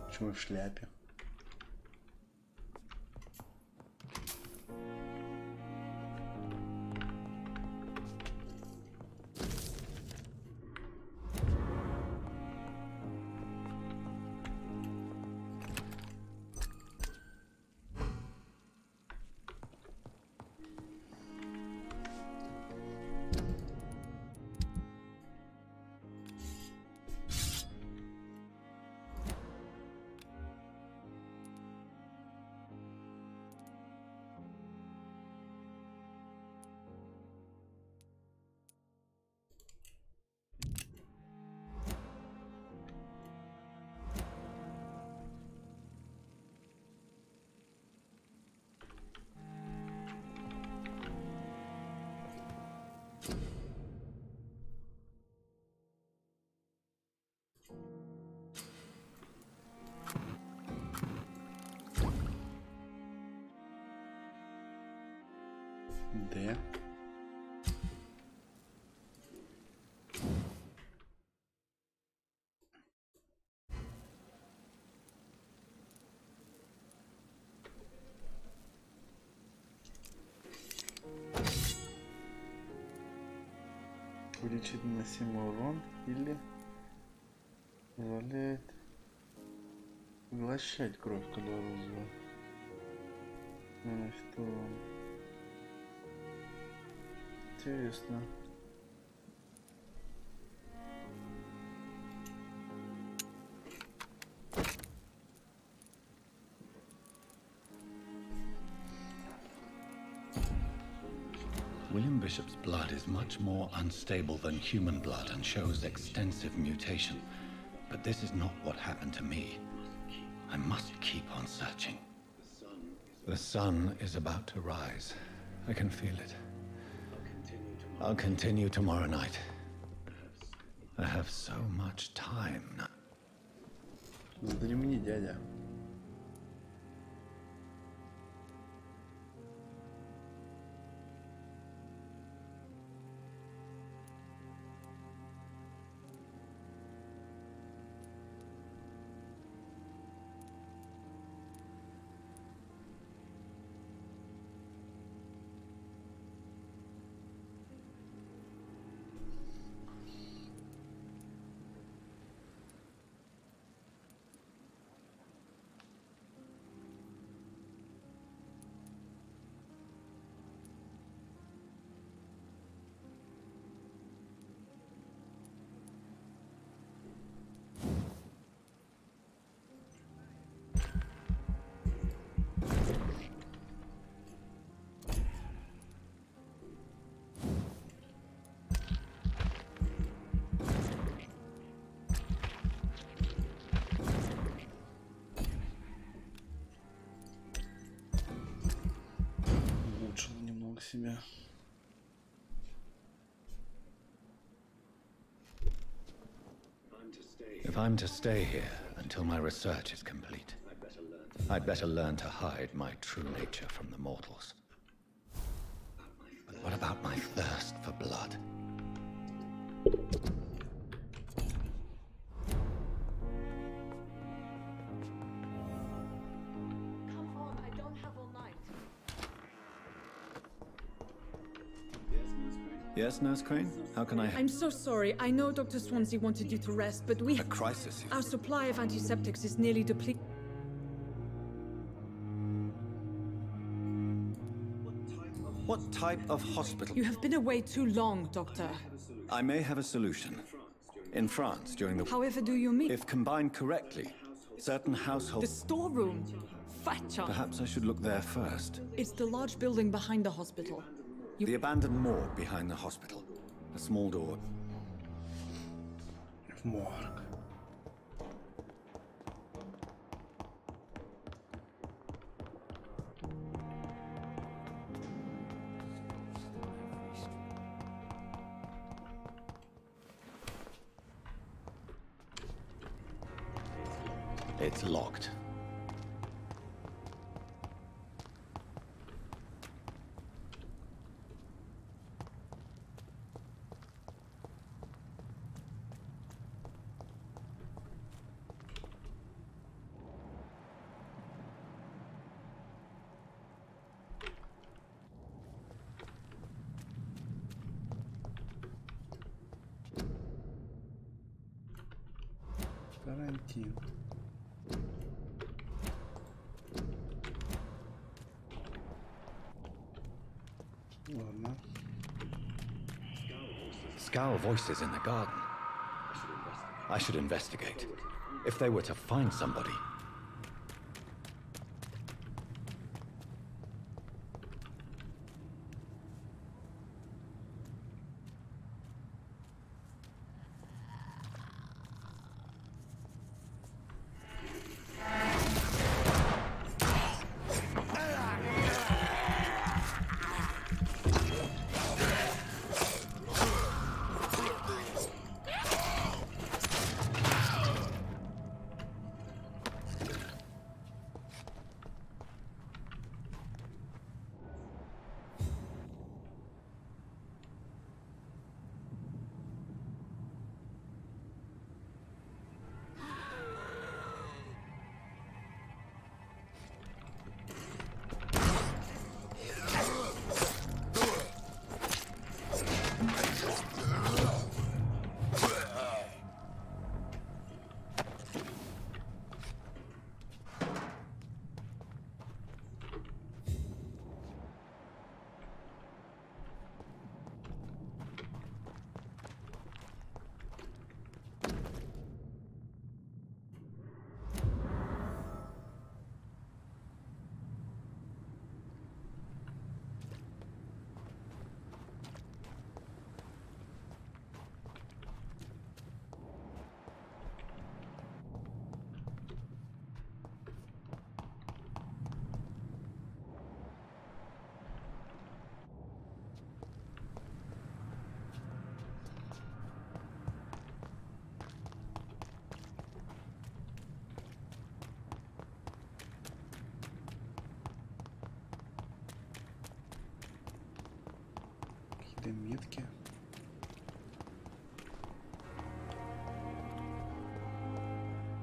Почему я в шляпе? Д. Увеличить наносимый урон или позволяет поглощать кровь, когда оружие наносит урон. Интересно. William Bishop's blood is much more unstable than human blood and shows extensive mutation. But this is not what happened to me. I must keep on searching. The sun is about to rise. I can feel it. I'll continue tomorrow night. I have so much time now. Вздремни, дядя. Улучшил немного себя. If I'm to stay here until my research is complete, I'd better learn to hide my true nature from the mortals. But what about my thirst for blood? Come on, I don't have all night. Yes, Nurse Crane? How can I help? I'm so sorry. I know Dr. Swansea wanted you to rest, but we... A crisis. Our supply of antiseptics is nearly depleted. What type of hospital? You have been away too long, Doctor. I may have a solution. In France, during the... However do you mean? If combined correctly, certain households... The storeroom. Fetcher. Perhaps I should look there first. It's the large building behind the hospital. The abandoned morgue behind the hospital. A small door. Morgue. It's locked. Карантин. Ладно. Scowl voices in the garden. I should investigate. If they were to find somebody. Метки.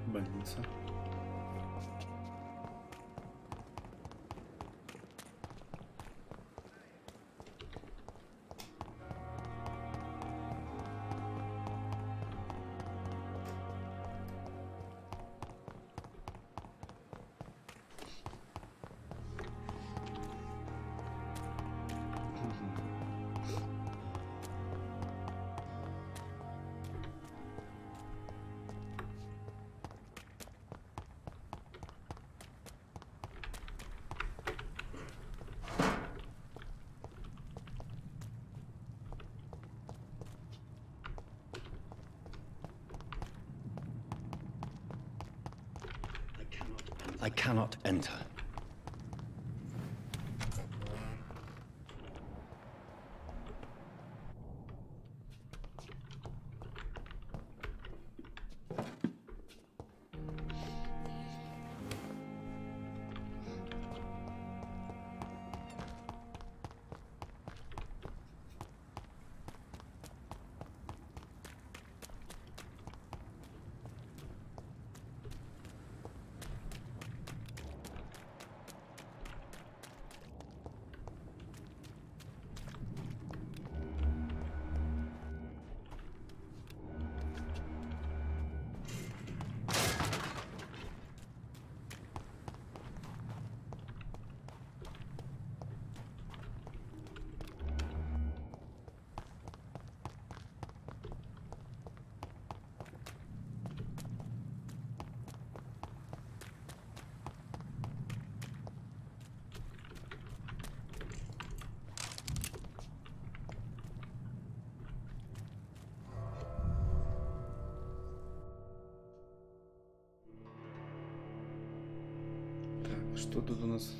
Больница. I cannot enter. Что тут у нас?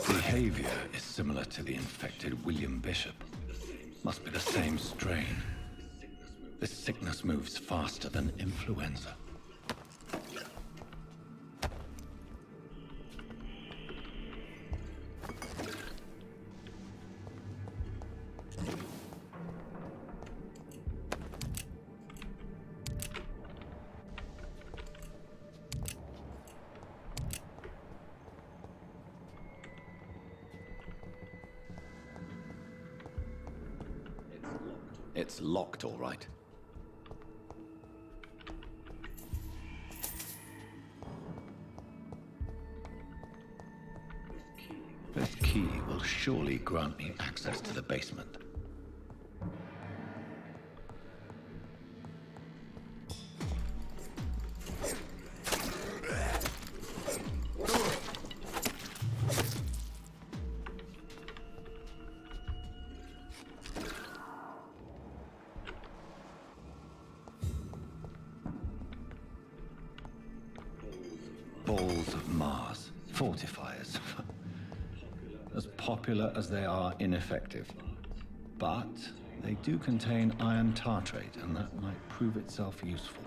Behavior is similar to the infected William Bishop. Must be the same strain. This sickness moves faster than influenza. It's locked, all right. This key will surely grant me access to the basement. Balls of Mars, fortifiers. As popular as they are ineffective. But they do contain iron tartrate, and that might prove itself useful.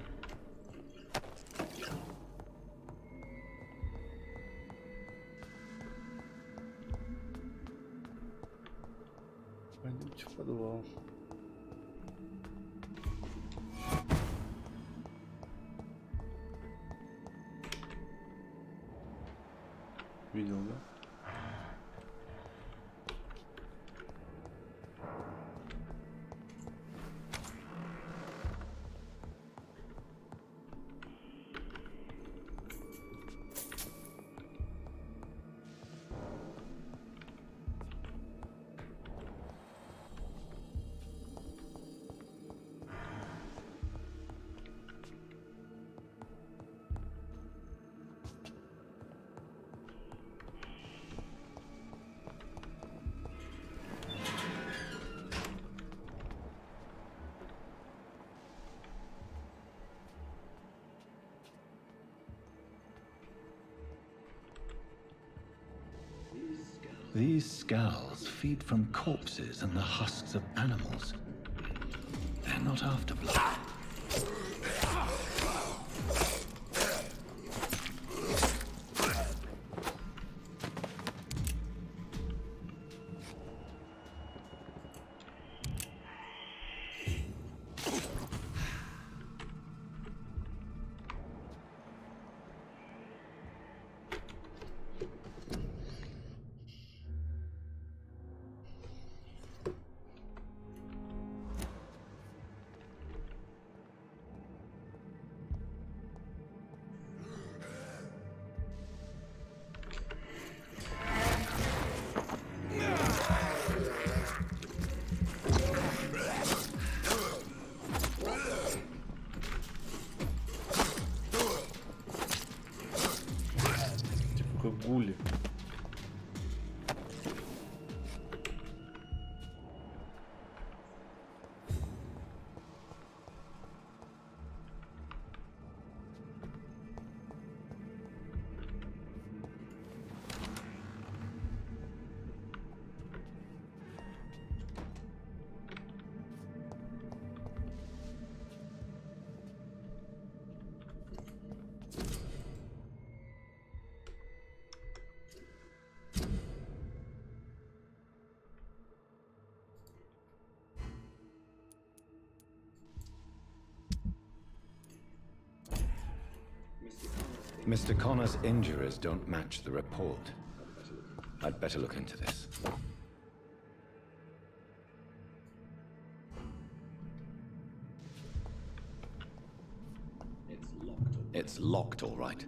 Пойдемте в подвал. Видел, да? These scowls feed from corpses and the husks of animals. They're not after blood. Гули. Mr. Connor's injuries don't match the report. I'd better look into this. It's locked, all right.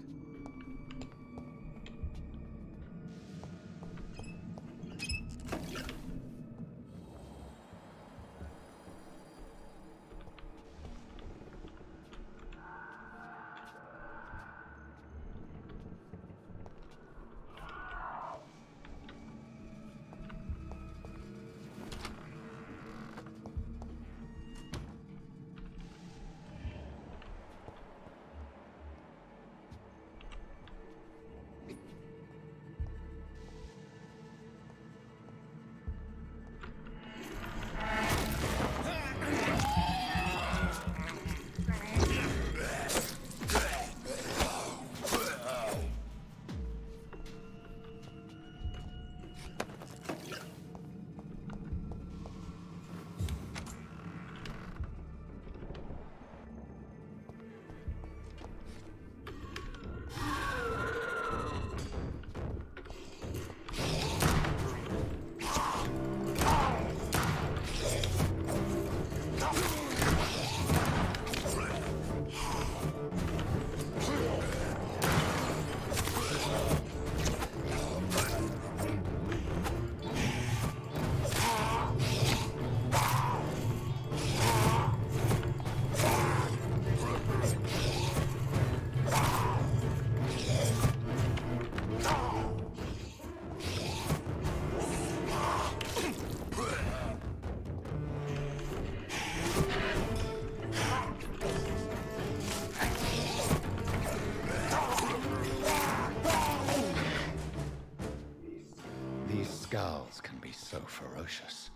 Scowls can be so ferocious.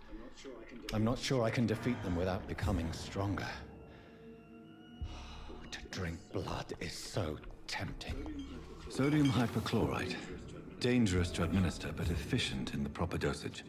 I'm not sure I can defeat them without becoming stronger. To drink blood is so tempting. Sodium hypochlorite. Dangerous to administer, but efficient in the proper dosage.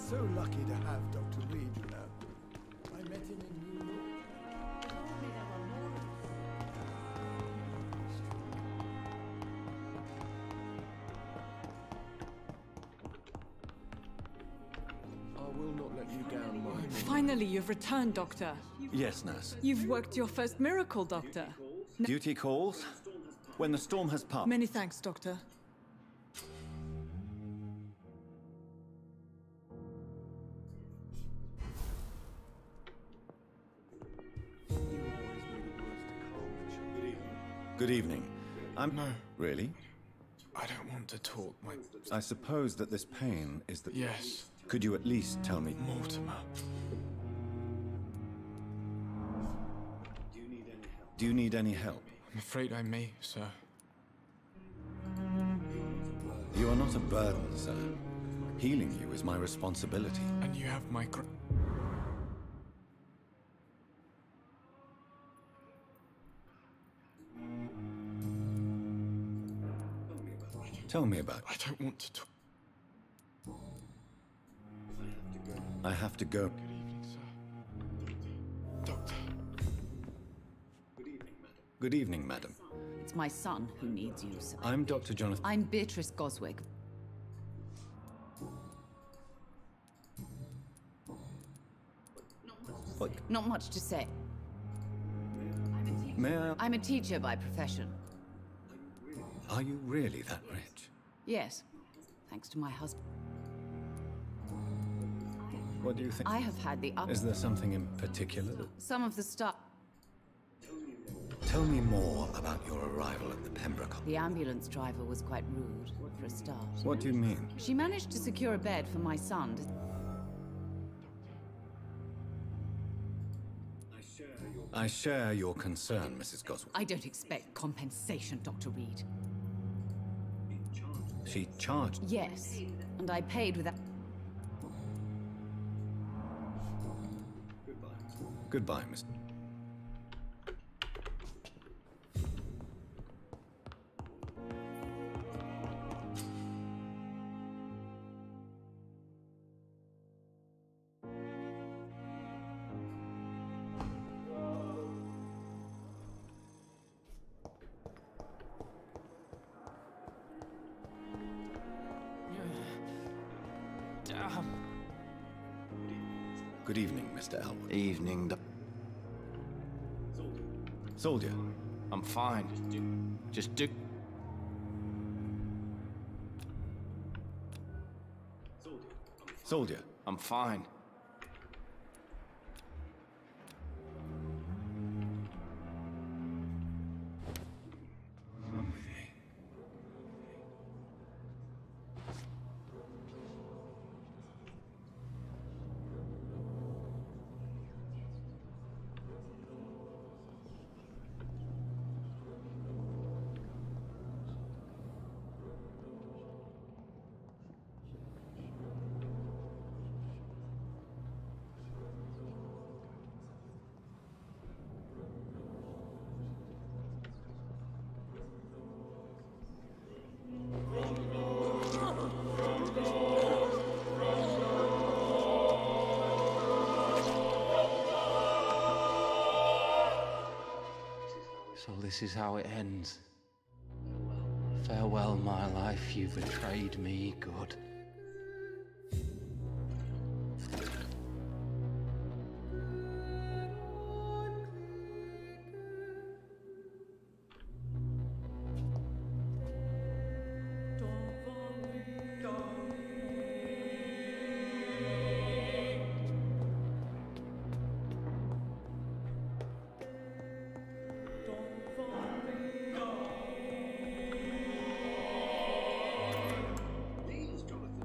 so lucky to have Dr. Reed, you know. I met him in New York. I will not let you down, Mike. Finally, you've returned, Doctor. Yes, nurse. You've worked your first miracle, Doctor. Duty calls when the storm has passed. Many thanks, Doctor. Good evening. No. Really? I don't want to talk. I suppose that this pain is the... Yes. Could you at least tell me... Mortimer. Do you need any help? I'm afraid I may, sir. You are not a burden, sir. Healing you is my responsibility. And you have my Tell me about it. I don't want to talk. I have to go. Good evening, sir. Doctor. Good evening, madam. It's my son who needs you, sir. I'm Dr. Jonathan. I'm Beatrice Goswick. What? Not much to say. May I... I'm a teacher by profession. Are you really that rich? Yes, thanks to my husband. What do you think? I have had the up... Is there something in particular that... Some of the stuff... Tell me more about your arrival at the Pembroke. The ambulance driver was quite rude, for a start. What do you mean? She managed to secure a bed for my son to... I share your concern, Mrs. Goswick. I don't expect compensation, Dr. Reed. She charged... Yes, and I paid without... Goodbye, Miss... Good evening, Mr. Elwood. Evening, Soldier. I'm fine. Just do... Soldier. I'm fine. So this is how it ends. Farewell, my life, you betrayed me, good.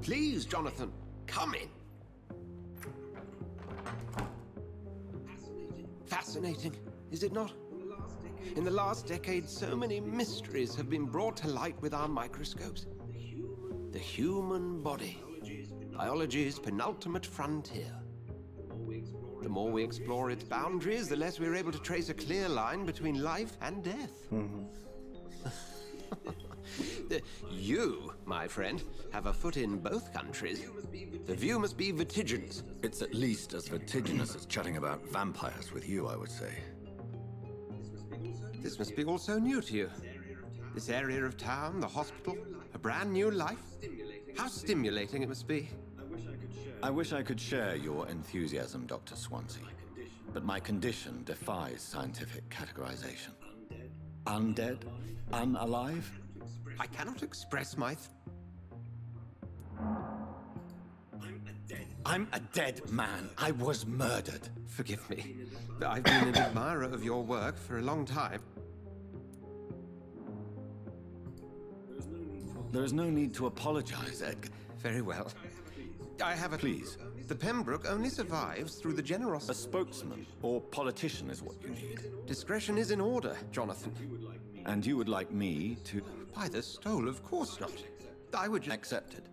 Please, Jonathan, come in. Fascinating, is it not? In the last decade, so many mysteries have been brought to light with our microscopes. The human body, biology's penultimate frontier. The more we explore its boundaries, the less we're able to trace a clear line between life and death. You, my friend, have a foot in both countries. The view must be vertiginous. It's at least as vertiginous as chatting about vampires with you, I would say. This must be all so new to you. This area of town, the hospital, a brand new life. How stimulating it must be. I wish I could share your enthusiasm, Dr. Swansea. But my condition defies scientific categorization. Undead? Unalive? I cannot express my... I'm a dead man. I was murdered. Forgive me. I've been an admirer of your work for a long time. There is no need to apologize, Edgar. Very well. I have a... Please. The Pembroke only survives through the generosity... A spokesman or politician is what you need. Discretion is in order, Jonathan. And you would like me to... By the stole, of course not. I would just... Accepted.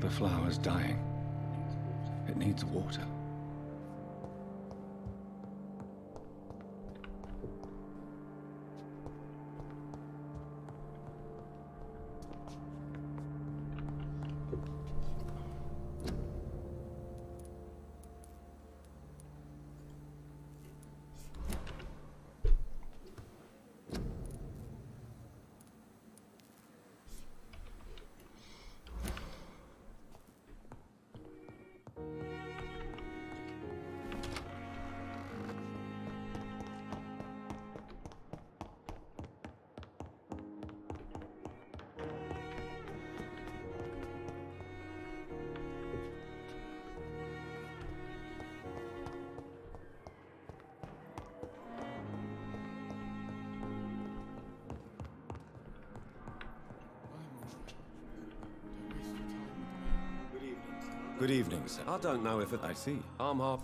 The flower's dying. It needs water. Good evening, sir. I don't know if it... I see. I'm half...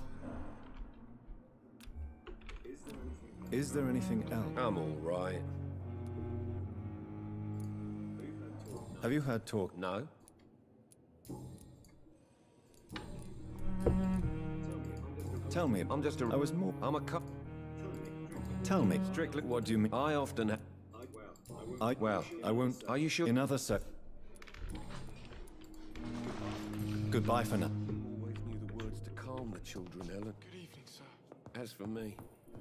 Is there anything else? I'm all right. Have you had talk? No. Tell me. I'm just a... I was more... I'm a cup... Tell me. Strictly, what do you mean? I often... Well, I won't... Are you sure? Another sec... Goodbye for now. Always knew the words to calm the children, Ellen. Good evening, sir. As for me...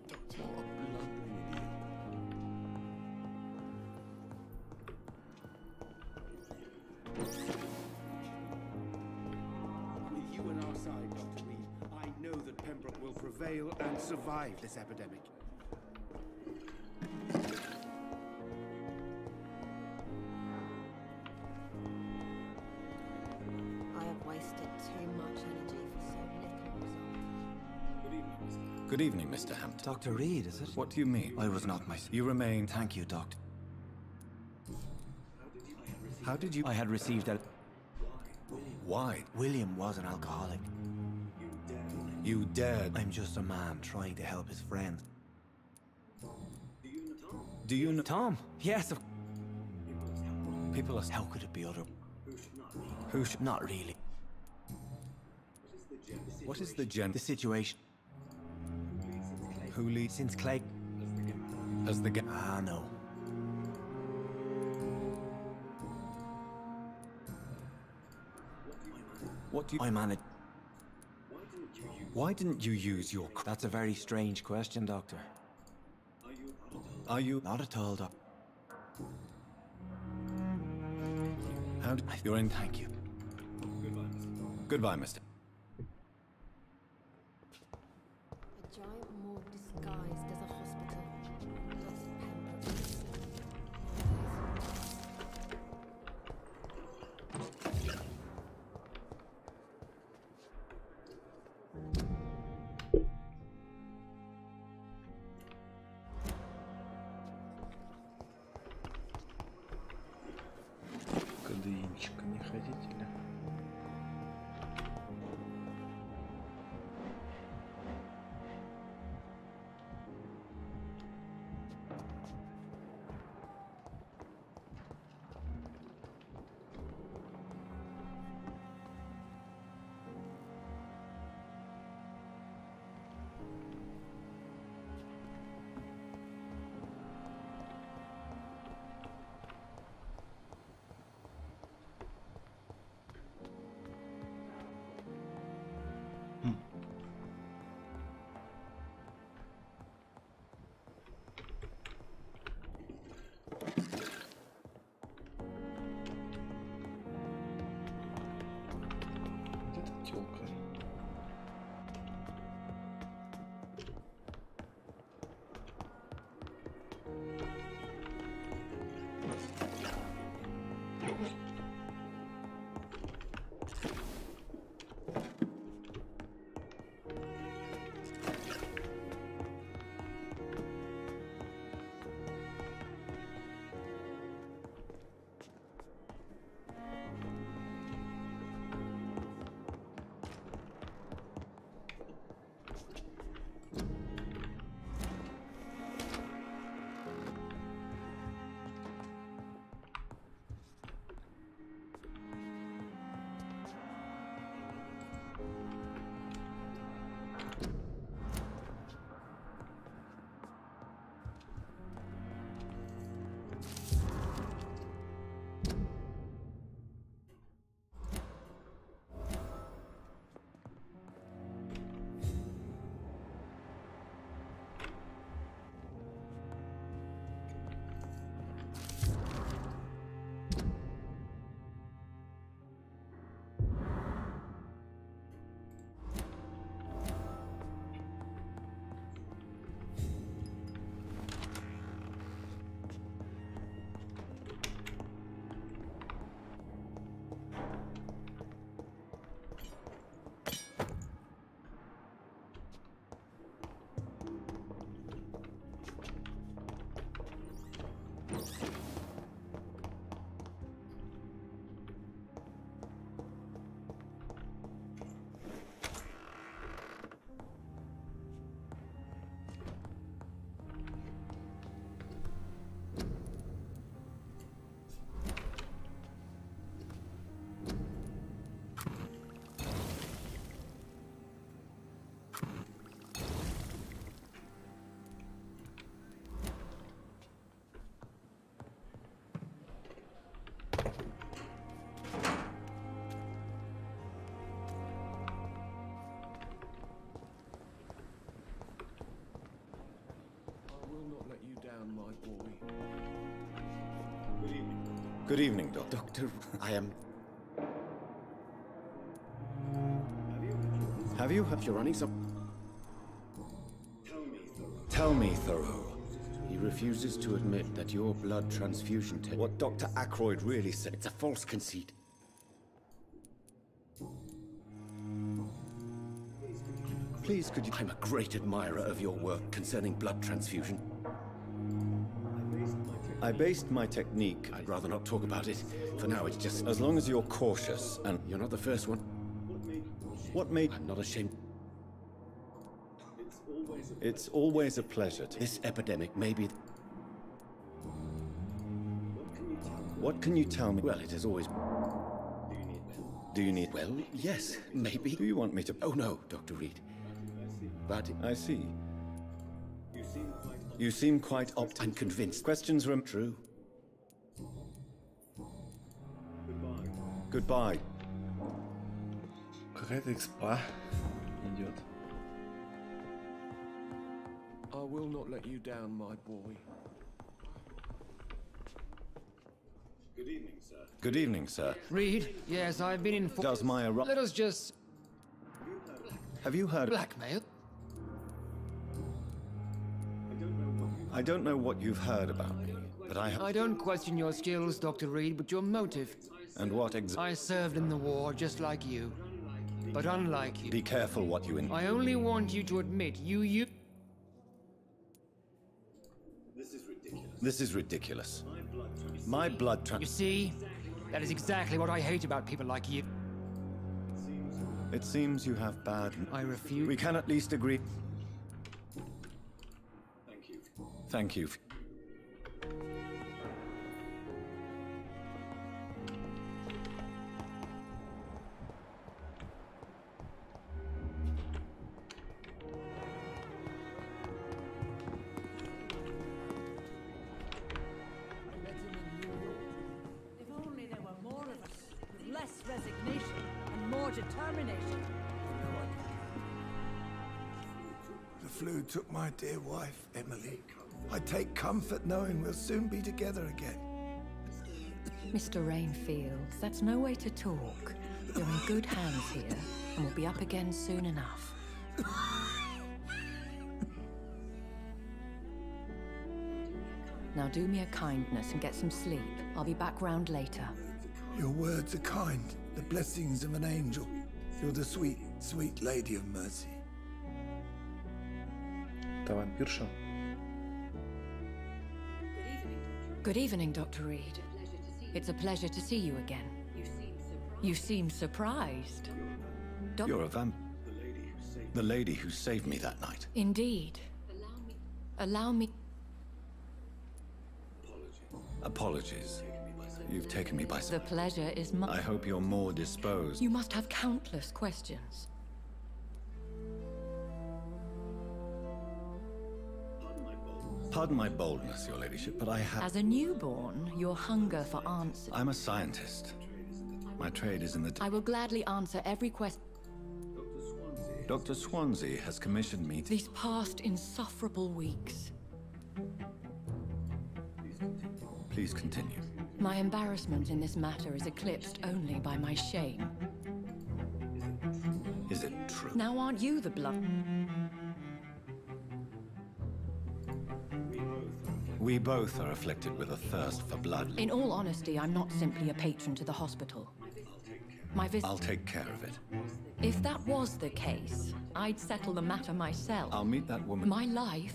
Doctor. What a blundering idiot. With you on our side, Dr. Reed, I know that Pembroke will prevail and survive this epidemic. I have wasted too much energy for so little result. Good evening, Mr. Hampton. Dr. Reed, is it? What do you mean? I was not my... You remain... Thank you, Doctor. How did you... I had received a... Why? William was an alcoholic. You dared... I'm just a man trying to help his friends. Do you know... Tom? Yes, of... People are... How could it be other... Who should... Not really. What is the gen... The situation. Who leads... Since Clay... As the... Ah, no. What do you... I managed... Why didn't you use your... That's a very strange question, Doctor. Are you... Not at all, Doctor. How did... You're in... Thank you. Goodbye, Mr. A giant morgue disguised as a hospital. That's КДИнчика не хотите ли? Good evening, Doctor. I am... Have you? You're running some... Tell me, Thoreau. He refuses to admit that your blood transfusion technique... What Dr. Ackroyd really said. It's a false conceit. Please, could you... I'm a great admirer of your work concerning blood transfusion. I based my technique... I'd rather not talk about it. For now, it's just... As long as you're cautious and... You're not the first one. What made... I'm not ashamed. It's always a pleasure to... This epidemic may be... What can you tell me? Well, it has always... Do you need... Well, yes, maybe. Do you want me to... Oh, no, Dr. Reed. But... I see. You seem quite I'm convinced. Questions rem... True. Goodbye. Какая-то экспа идет. I will not let you down, my boy. Good evening, sir. Good evening, sir. Reed, yes, I've been informed. Does my Let us just... Have you heard... Blackmail? I don't know what you've heard about me, but I don't question your skills, Dr. Reed, but your motive. And what I served in the war just like you. But unlike you. Be careful what you... I only want you to admit you... This is ridiculous. My blood You see? That is exactly what I hate about people like you. It seems you have bad... I refuse. We can at least agree... Thank you. If only there were more of us, with less resignation and more determination. The flu took my dear wife, Emily. I take comfort knowing we'll soon be together again. Mr. Rainfield, that's no way to talk. You're in good hands here, and we'll be up again soon enough. Now do me a kindness and get some sleep. I'll be back round later. Your words are kind, the blessings of an angel. You're the sweet, sweet lady of mercy. Это вампирша? Good evening, Dr. Reed. It's a pleasure to see you again. You seem surprised. You're a vamp... The lady who saved me that night. Indeed. Allow me... Apologies. You've taken me by The pleasure is mine. I hope you're more disposed. You must have countless questions. Pardon my boldness, your ladyship, but I have... As a newborn, your hunger for answers... I'm a scientist. My trade is in the... I will gladly answer every question. Dr. Swansea has commissioned me to... These past insufferable weeks. Please continue. My embarrassment in this matter is eclipsed only by my shame. Is it true? Now aren't you the blood? We both are afflicted with a thirst for blood. In all honesty, I'm not simply a patron to the hospital. My visit... I'll take care of it. If that was the case, I'd settle the matter myself. I'll meet that woman. My life...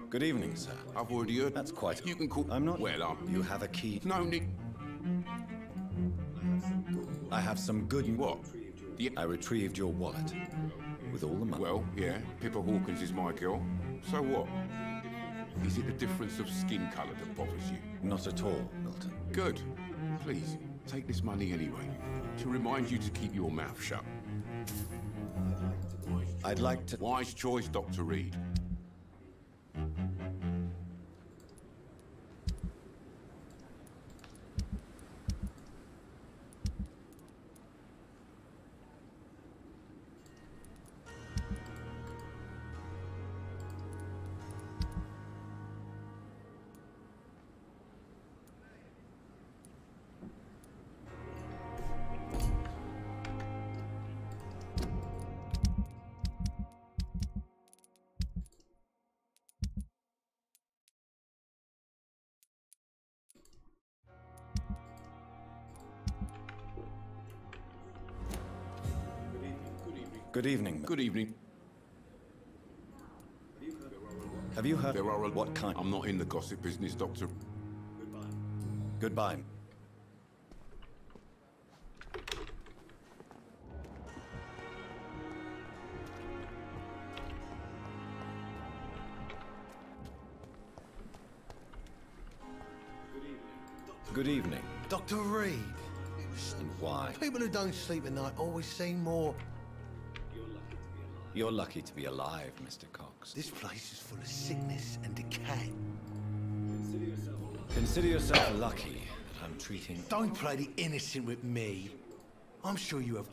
Good evening, sir. I've already heard. That's quite... You can call... I'm not... Well, You have a key? No need... I have some good... What? I retrieved your wallet. With all the money. Well, yeah, Pippa Hawkins is my girl. So what? Is it the difference of skin colour that bothers you? Not at all, Milton. Good. Please, take this money anyway. To remind you to keep your mouth shut. I'd like to... Wise choice, Dr. Reed. Good evening. Good evening. Have you heard? There are a... What kind? I'm not in the gossip business, Doctor. Goodbye. Good evening. Dr. Reed. And why? People who don't sleep at night always seem more... You're lucky to be alive, Mr. Cox. This place is full of sickness and decay. Consider yourself lucky that I'm treating... Don't play the innocent with me. I'm sure you have...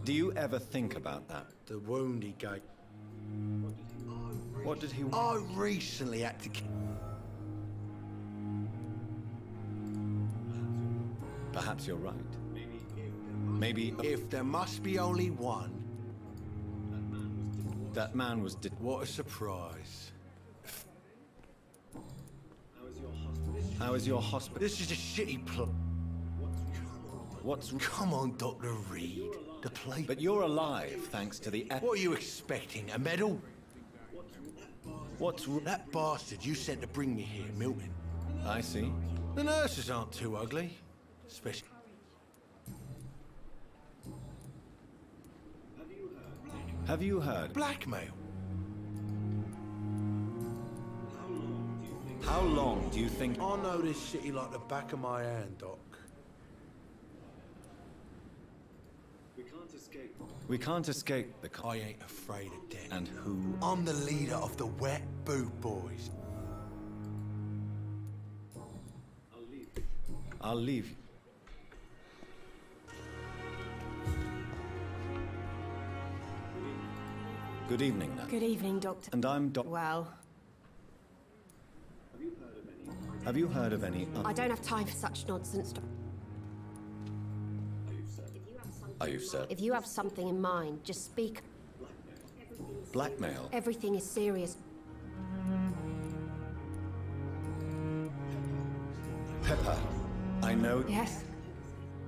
Do you ever think about that? The wound he gave... What did he... I recently had to... Perhaps you're right. Maybe... If there must be only one... That man was... What a surprise. How is your hospital? This is a shitty plot. What's... Come on, Dr. Reed. The place... But you're alive, thanks to the... What are you expecting? A medal? What's... That bastard you sent to bring me here, Milton. I see. The nurses aren't too ugly. Especially... Have you heard? Blackmail. How long do you think... I know this city like the back of my hand, Doc. We can't escape the... I ain't afraid of death. And who... I'm the leader of the Wet Boot Boys. I'll leave you. Good evening, Nurse. Good evening, Doctor. And I'm Doc... Well... Have you heard of any... I don't have time for such nonsense. Are you certain? If you have something in mind, just speak. Blackmail? Everything is serious. Pepper, I know... Yes?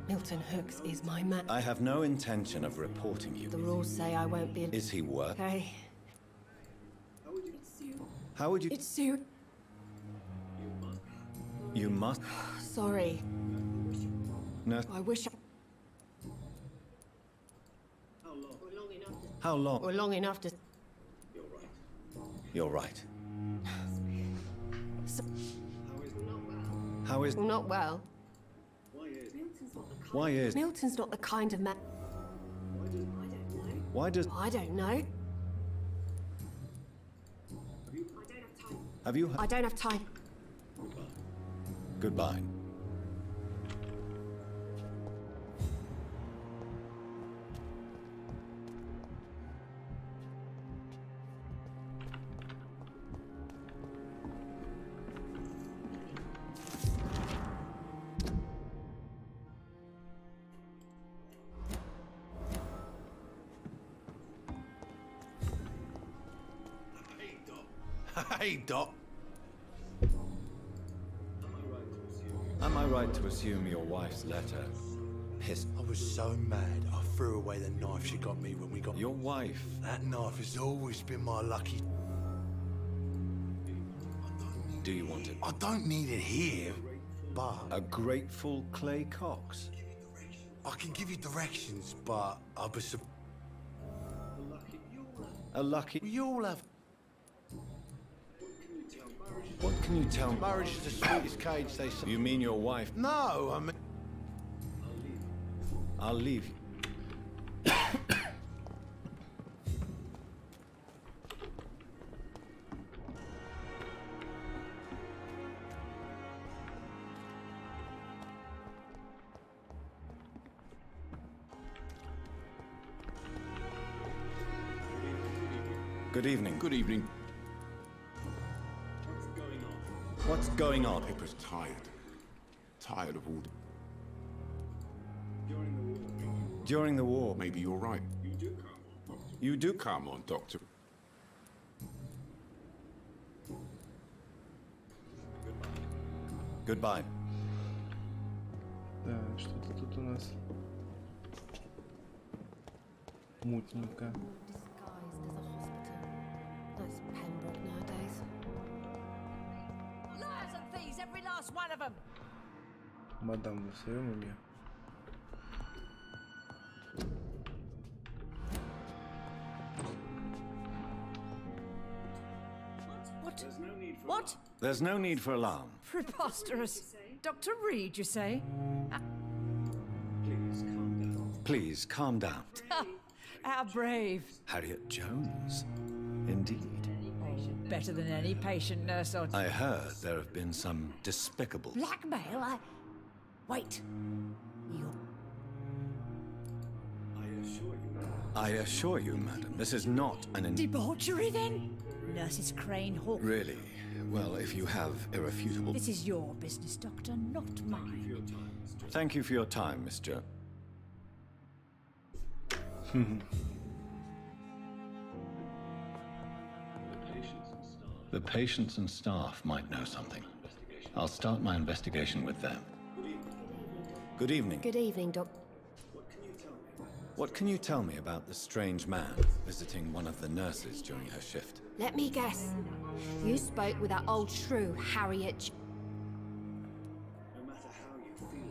Milton Hooks is my man. I have no intention of reporting you. The rules say I won't be... Is he worth... Okay. How would you... It's Sue. You must... Sorry. Nurse... I wish I... How long? Or long enough to... You're right. So... How is... Not well. Why is... Milton's not the kind of man... Why does... I don't know. Have you... I don't have time. Goodbye. Hey, Doc. Am I right to assume your wife's letter pissed? I was so mad, I threw away the knife she got me when we got... Your wife? That knife has always been my lucky... Do you want it? I don't need it here, but... A grateful Clay Cox? I can give you directions, but I'll be... A lucky... We all have... What can you tell me? Marriage is the sweetest cage they say. You mean your wife? No, I mean... I'll leave you. Good evening. Good evening. What's going on? Pepper's tired. Tired of all... During the war. Maybe you're right. You do? Come on, Doctor. Goodbye. Так, что-то тут у нас мутненько. That's Pembroke nowadays. Liars and thieves, every last one of them. Мадам, вы в своем уме? What? What? There's no need for alarm. Preposterous. Dr. Reed, you say? Please, calm down. How brave. Harriet Jones. Indeed. Oh, better than any patient nurse or... I heard there have been some despicable... Blackmail? Wait. I assure you, madam, this is not an... Debauchery, then? Nurses Crane, Hawk... Really? Well, if you have irrefutable... This is your business, Doctor, not mine. Thank you for your time, Miss Jones. The patients and staff might know something. I'll start my investigation with them. Good evening. Good evening, Doc. What can you tell me about the strange man visiting one of the nurses during her shift? Let me guess. You spoke with that old shrew, Harriet.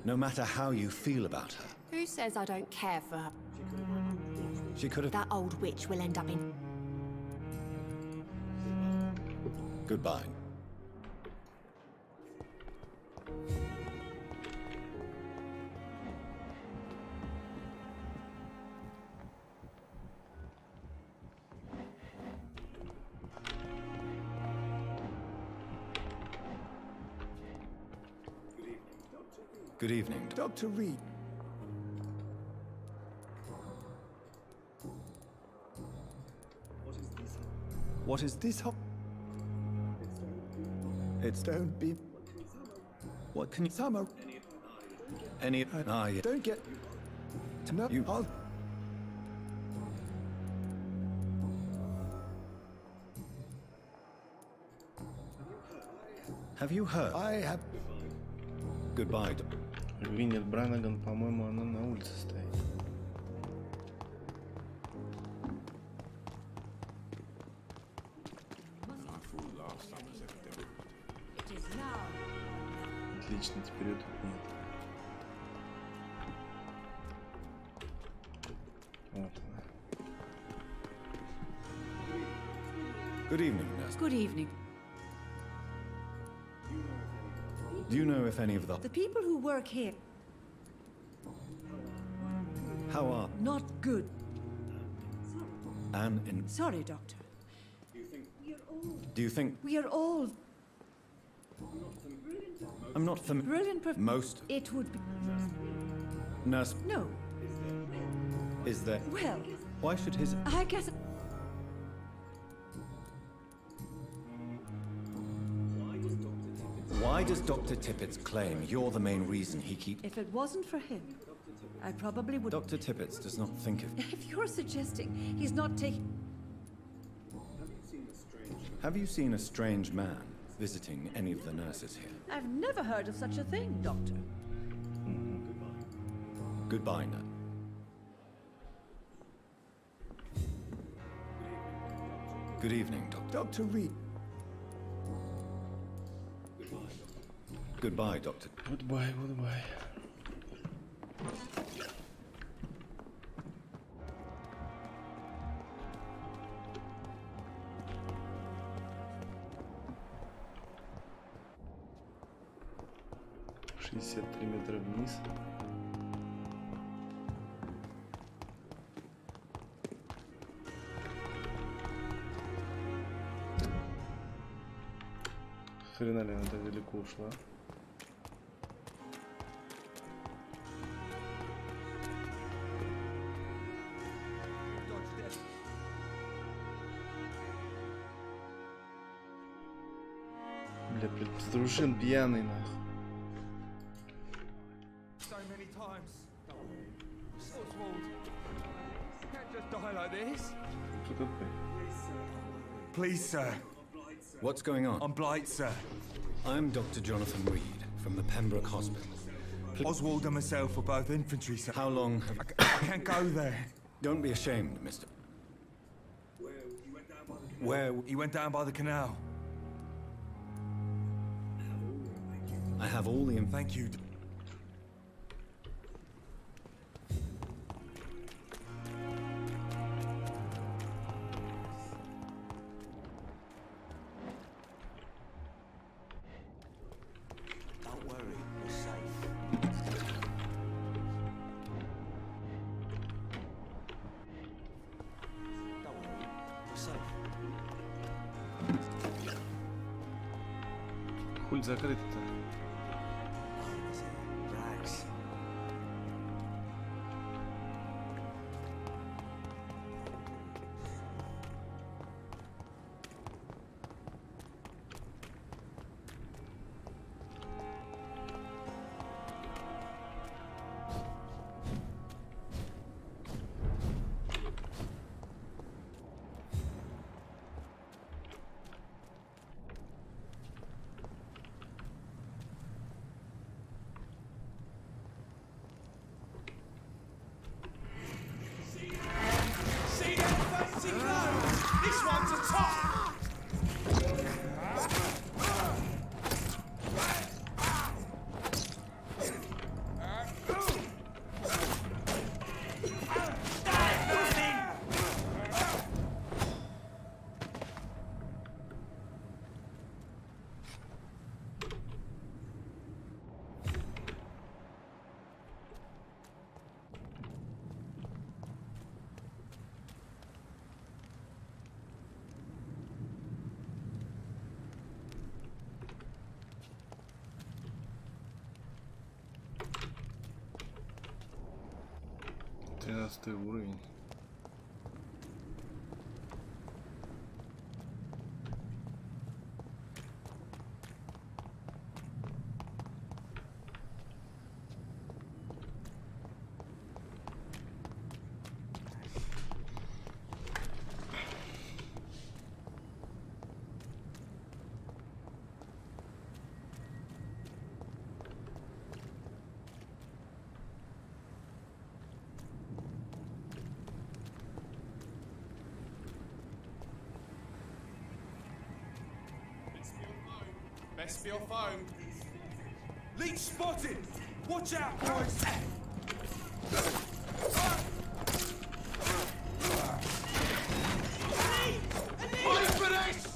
No matter how you feel about her, Who says I don't care for her? she could have... That old witch will end up in... Goodbye. Good evening. Dr. Reed. What is this? It's... Don't be... What can you... Summer. Any... yeah. Don't get... No, You... I'll... Have you heard? I have... Goodbye. Винет Бранаган, по-моему, она на улице стоит. Отлично, теперь ее тут нет. Вот она. Good evening, nurse. Good evening. Do you know if any of the... The people who work here... How are... Not good. Anne in... Sorry, Doctor. Do you think... We are all... I'm not familiar... Brilliant... Most... It would be... Nurse... No. Is there... Well... Why should his... I guess... Why does Dr. Tippett's claim you're the main reason he keeps... If it wasn't for him, I probably would... Dr. Tippett does not think of... If you're suggesting he's not taking... Have you seen a strange man visiting any of the nurses here? I've never heard of such a thing, Doctor. Goodbye, nurse. Good evening, Doctor. Dr. Reed. Goodbye, Doctor. Goodbye, goodbye. $63 метра вниз. Хрена ли она так далеко ушла? Бля, Петрушин пьяный нахуй. So many times. Oswald, you can't just die like this. Что такое? Please, sir. What's going on? I'm Blight, sir. I'm Dr. Jonathan Reed from the Pembroke Hospital. Oswald and myself are both infantry, so... How long have... I can't go there. Don't be ashamed, mister. Where? He went down by the canal. I have all the... Thank you. Don't worry, we're safe. Don't worry, we're safe. Хуй закрыт-то. Relax. See that fancy clothes? This one's a top! Тринадцатый уровень. Best be your phone. Leech spotted! Watch out, boys! Wait for this!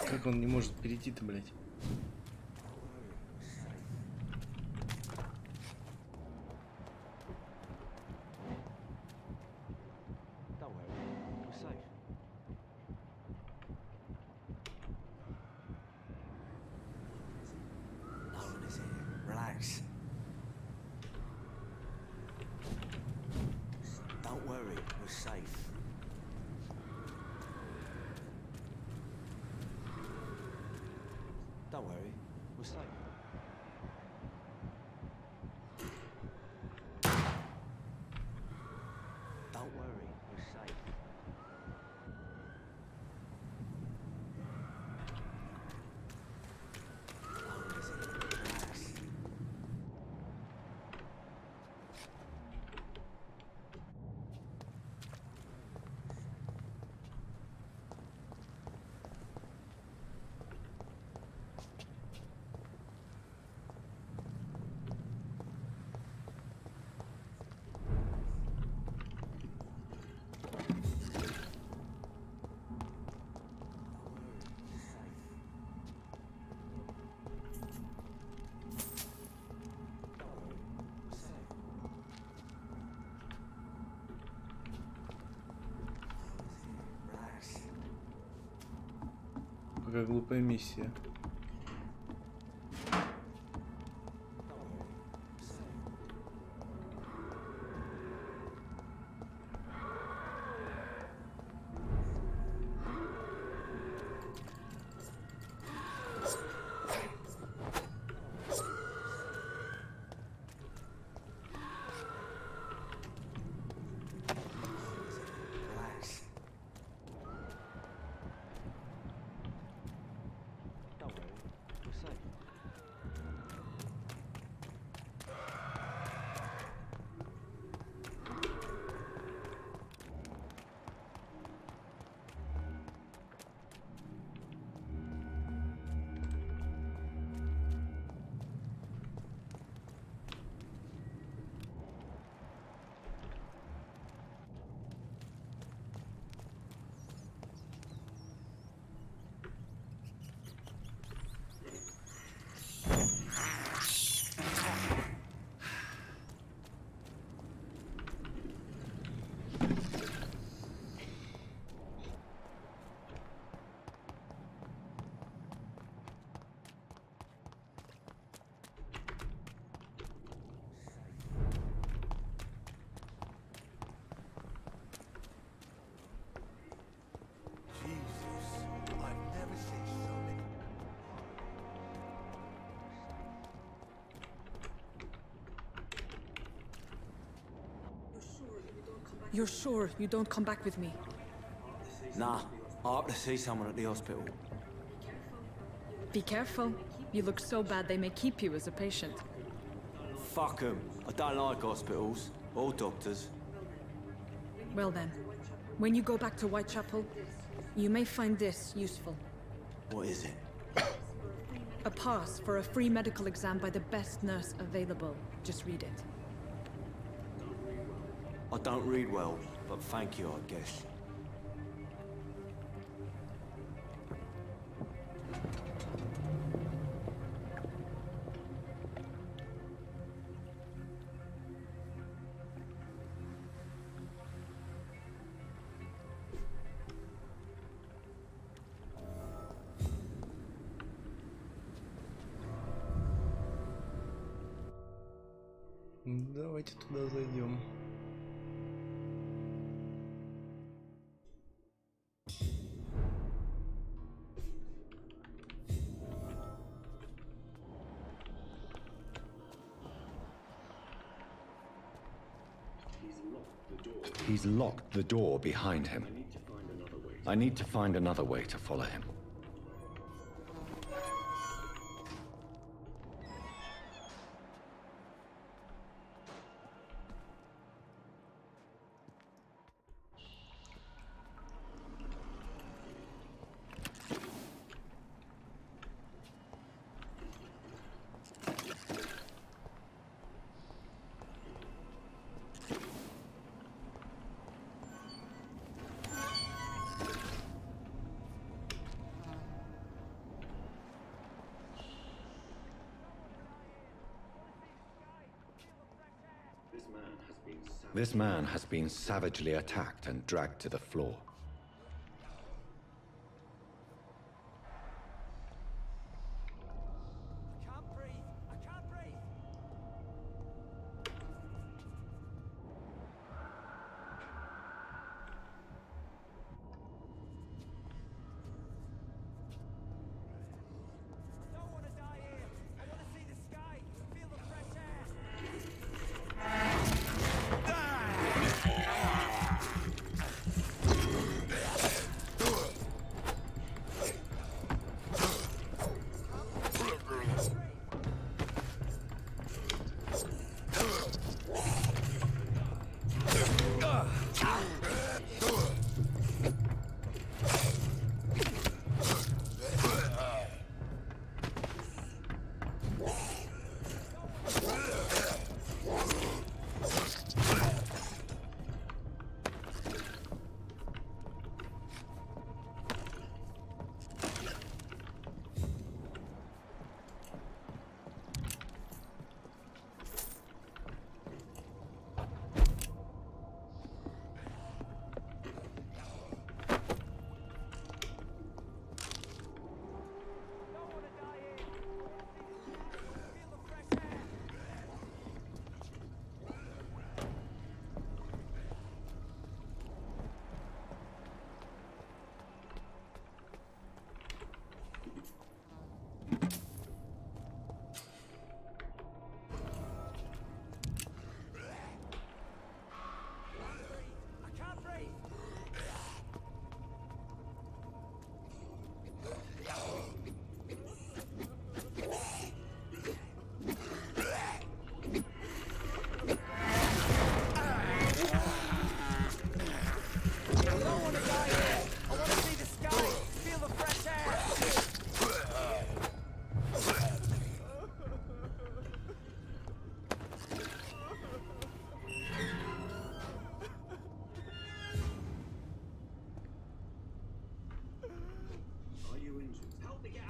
Как он не может перейти-то, блядь? Relax. Don't worry, we're safe. Don't worry, we're safe. Don't worry, we're safe. Relax. Какая глупая миссия. You're sure you don't come back with me? Nah, I have to see someone at the hospital. Be careful. You look so bad they may keep you as a patient. Fuck 'em. I don't like hospitals or doctors. Well then, when you go back to Whitechapel, you may find this useful. What is it? A pass for a free medical exam by the best nurse available. Just read it. I don't read well, but thank you, I guess. Давайте туда зайдем. He's locked the door behind him. I need to find another way to follow him. This man has been savagely attacked and dragged to the floor.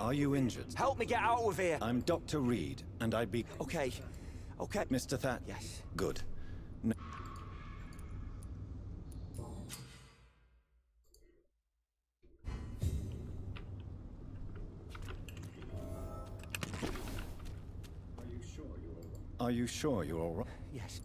Are you injured? Help me get out of here! I'm Dr. Reed, and I'd be... Okay. Okay. Mr. That? Yes. Good. Are you sure you're all right? Yes.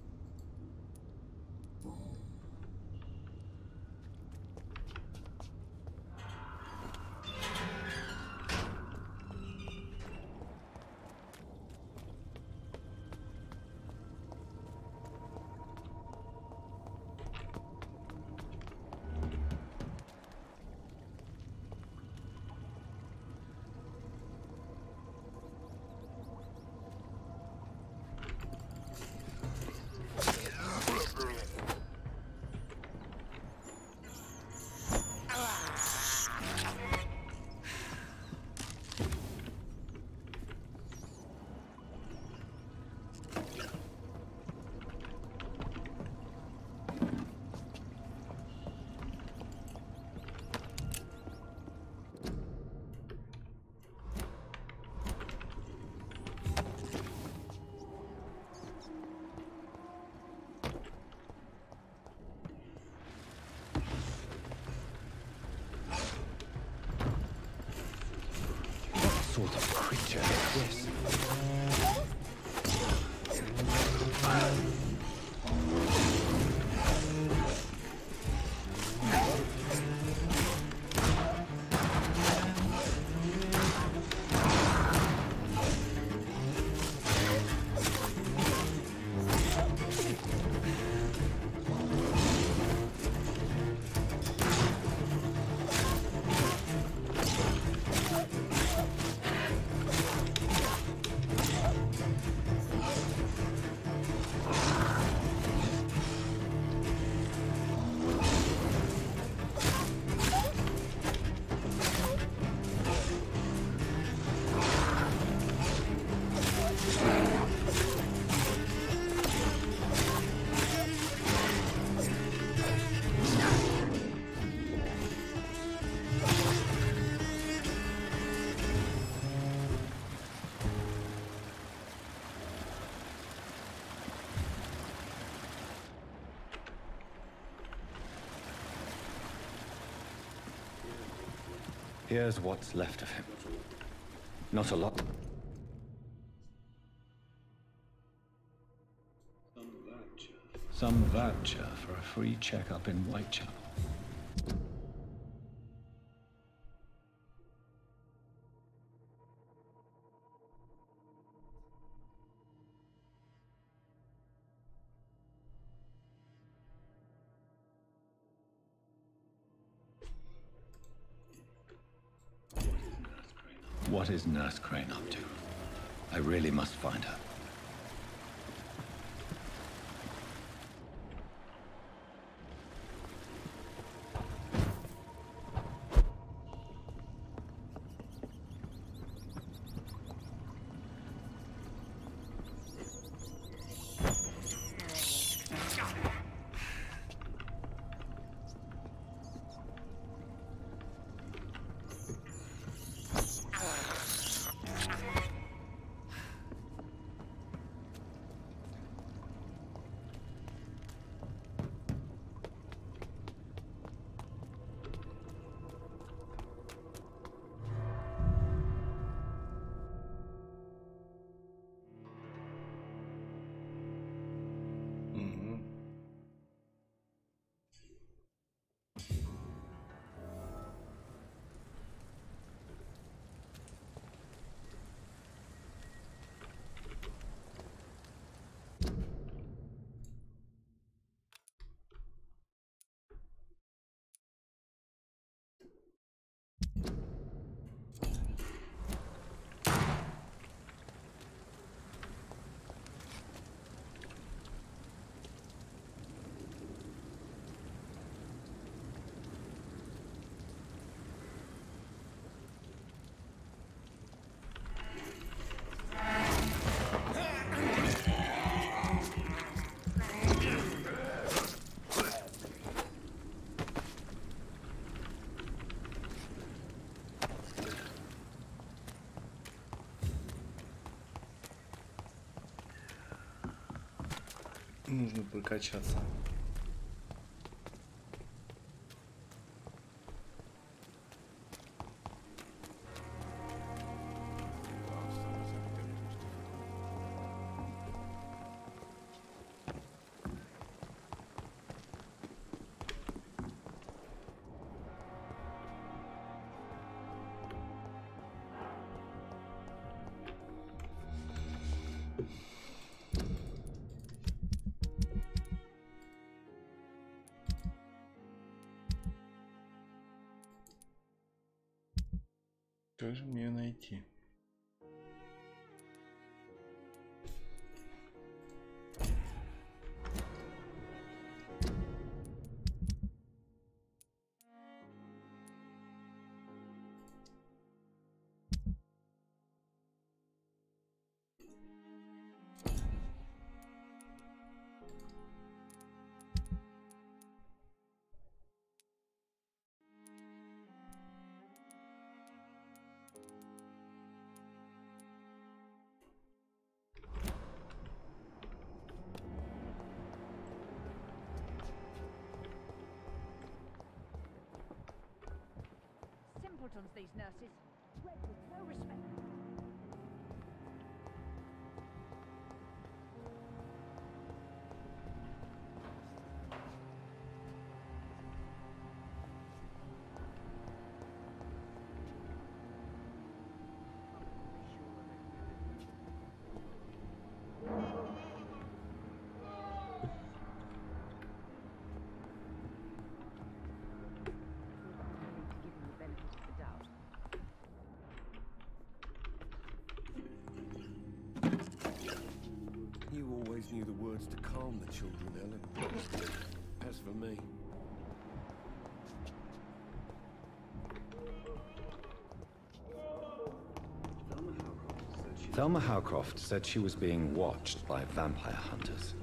What sort of creature is this? Here's what's left of him. Not a lot. Some voucher for a free checkup in Whitechapel. What is Nurse Crane up to? I really must find her. Нужно прокачаться. Как же мне ее найти? Simpletons, these nurses. Bred with no respect. You always knew the words to calm the children, Ellen. As for me... Thelma Howcroft said she was being watched by vampire hunters.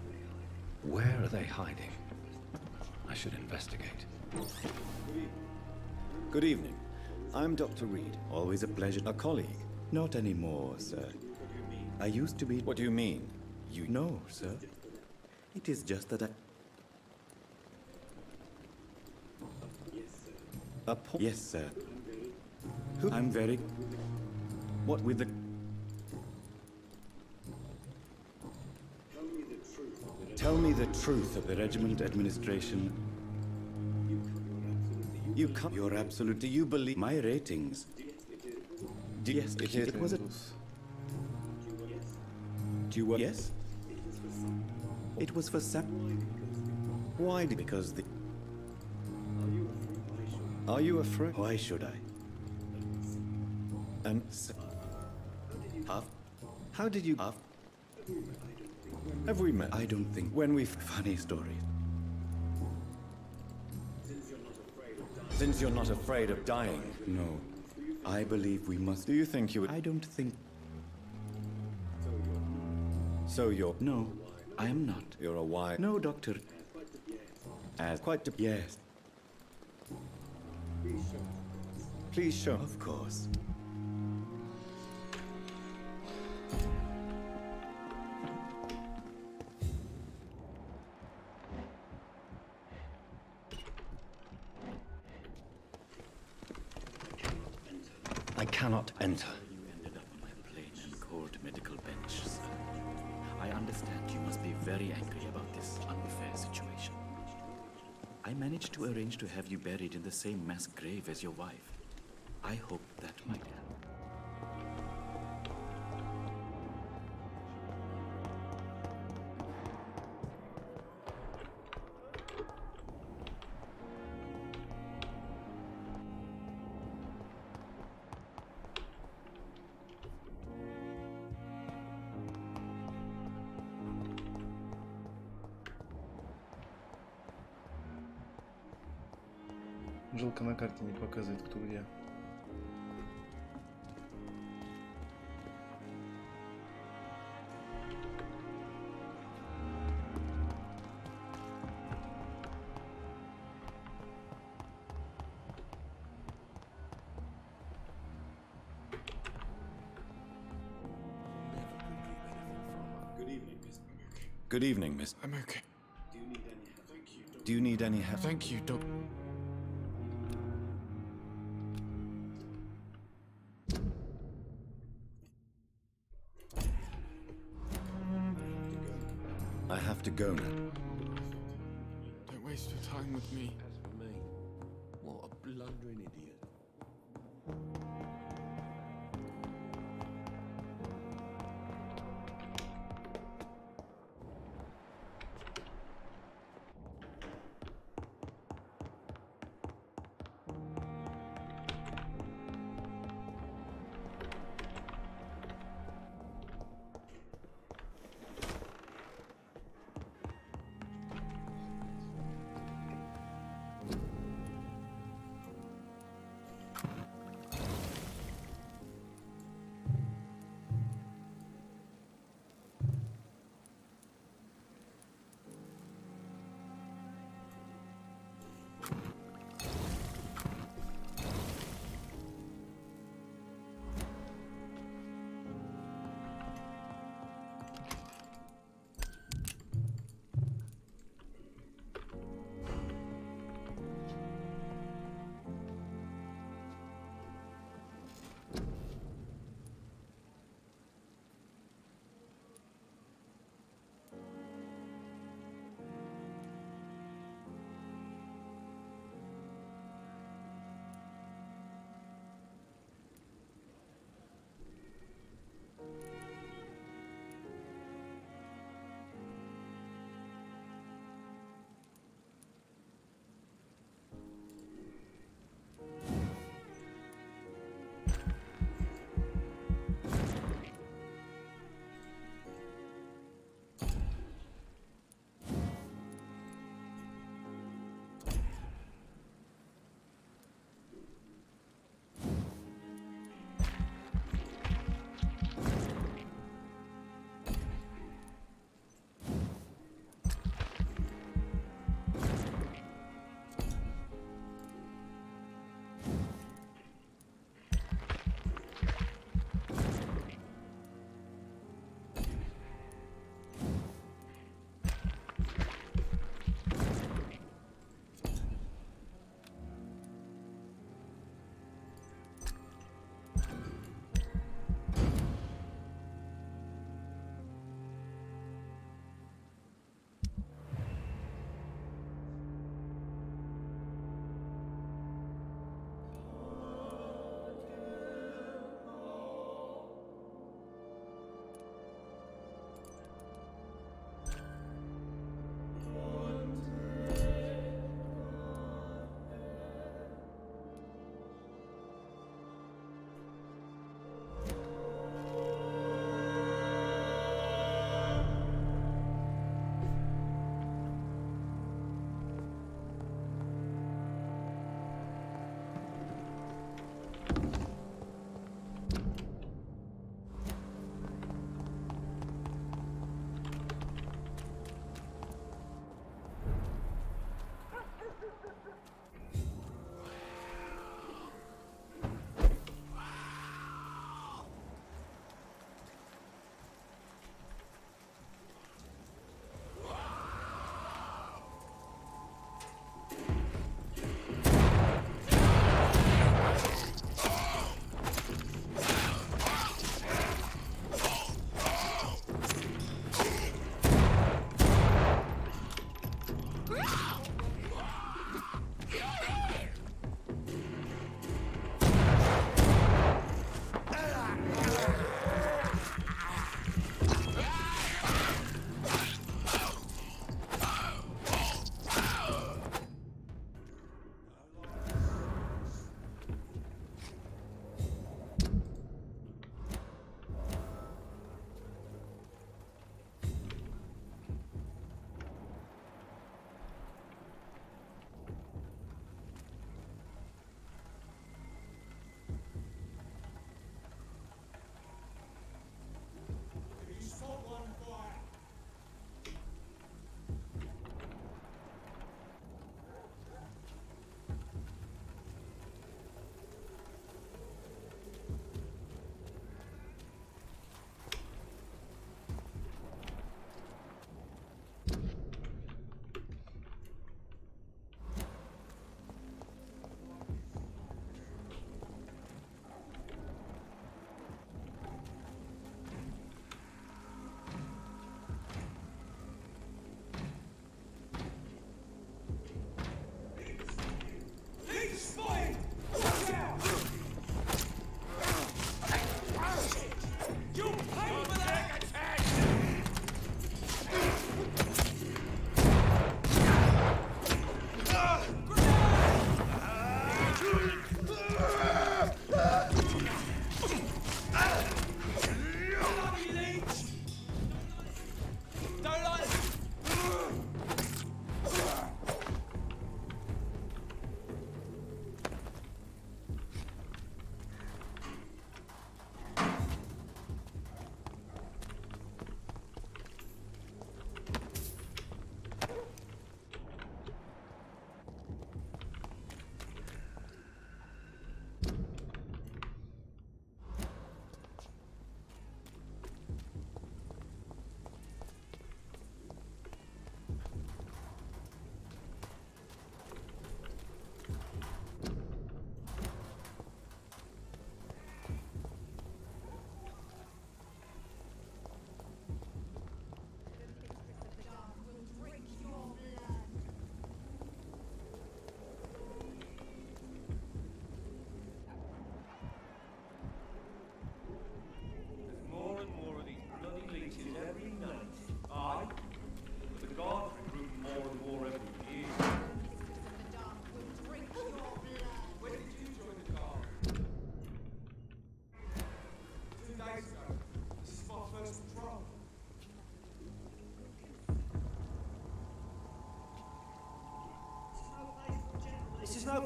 Where are they hiding? I should investigate. Good evening. I'm Dr. Reed. Always a pleasure. A colleague. Not anymore, sir. I used to be... What do you mean? You know, sir. It is just that I... Yes, sir. Who? I'm very... What with the... Tell me the truth of the regiment administration. You can't... You're absolutely... You believe... My ratings... Yes, it is. It was a... Do you... Yes? It was for some... Why? Because the... Are you afraid? Why should I? And... How did you... Have we met? I don't think... When we... Funny story. Since you're not afraid of dying. No. I believe we must... Do you think you would... I don't think... So you're... No, I am not. You're a wise... No, Doctor. As quite... Yes. Please show... Of course. I cannot enter. You ended up on my plain and cold medical bench, sir. I understand you must be very angry about this unfair situation. I managed to arrange to have you buried in the same mass grave as your wife. I hope that might help. Жалко, на карте не показывает, кто где. Good evening, Miss Brooke. Good evening, Miss. I'm okay. Do you need any help? Thank you, Doc. I have to go now. Don't waste your time with me. As for me, what a blundering idiot.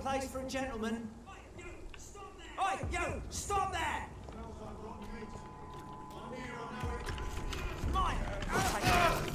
place for a gentleman. Oi, you! Stop there! Mine! I'll take it.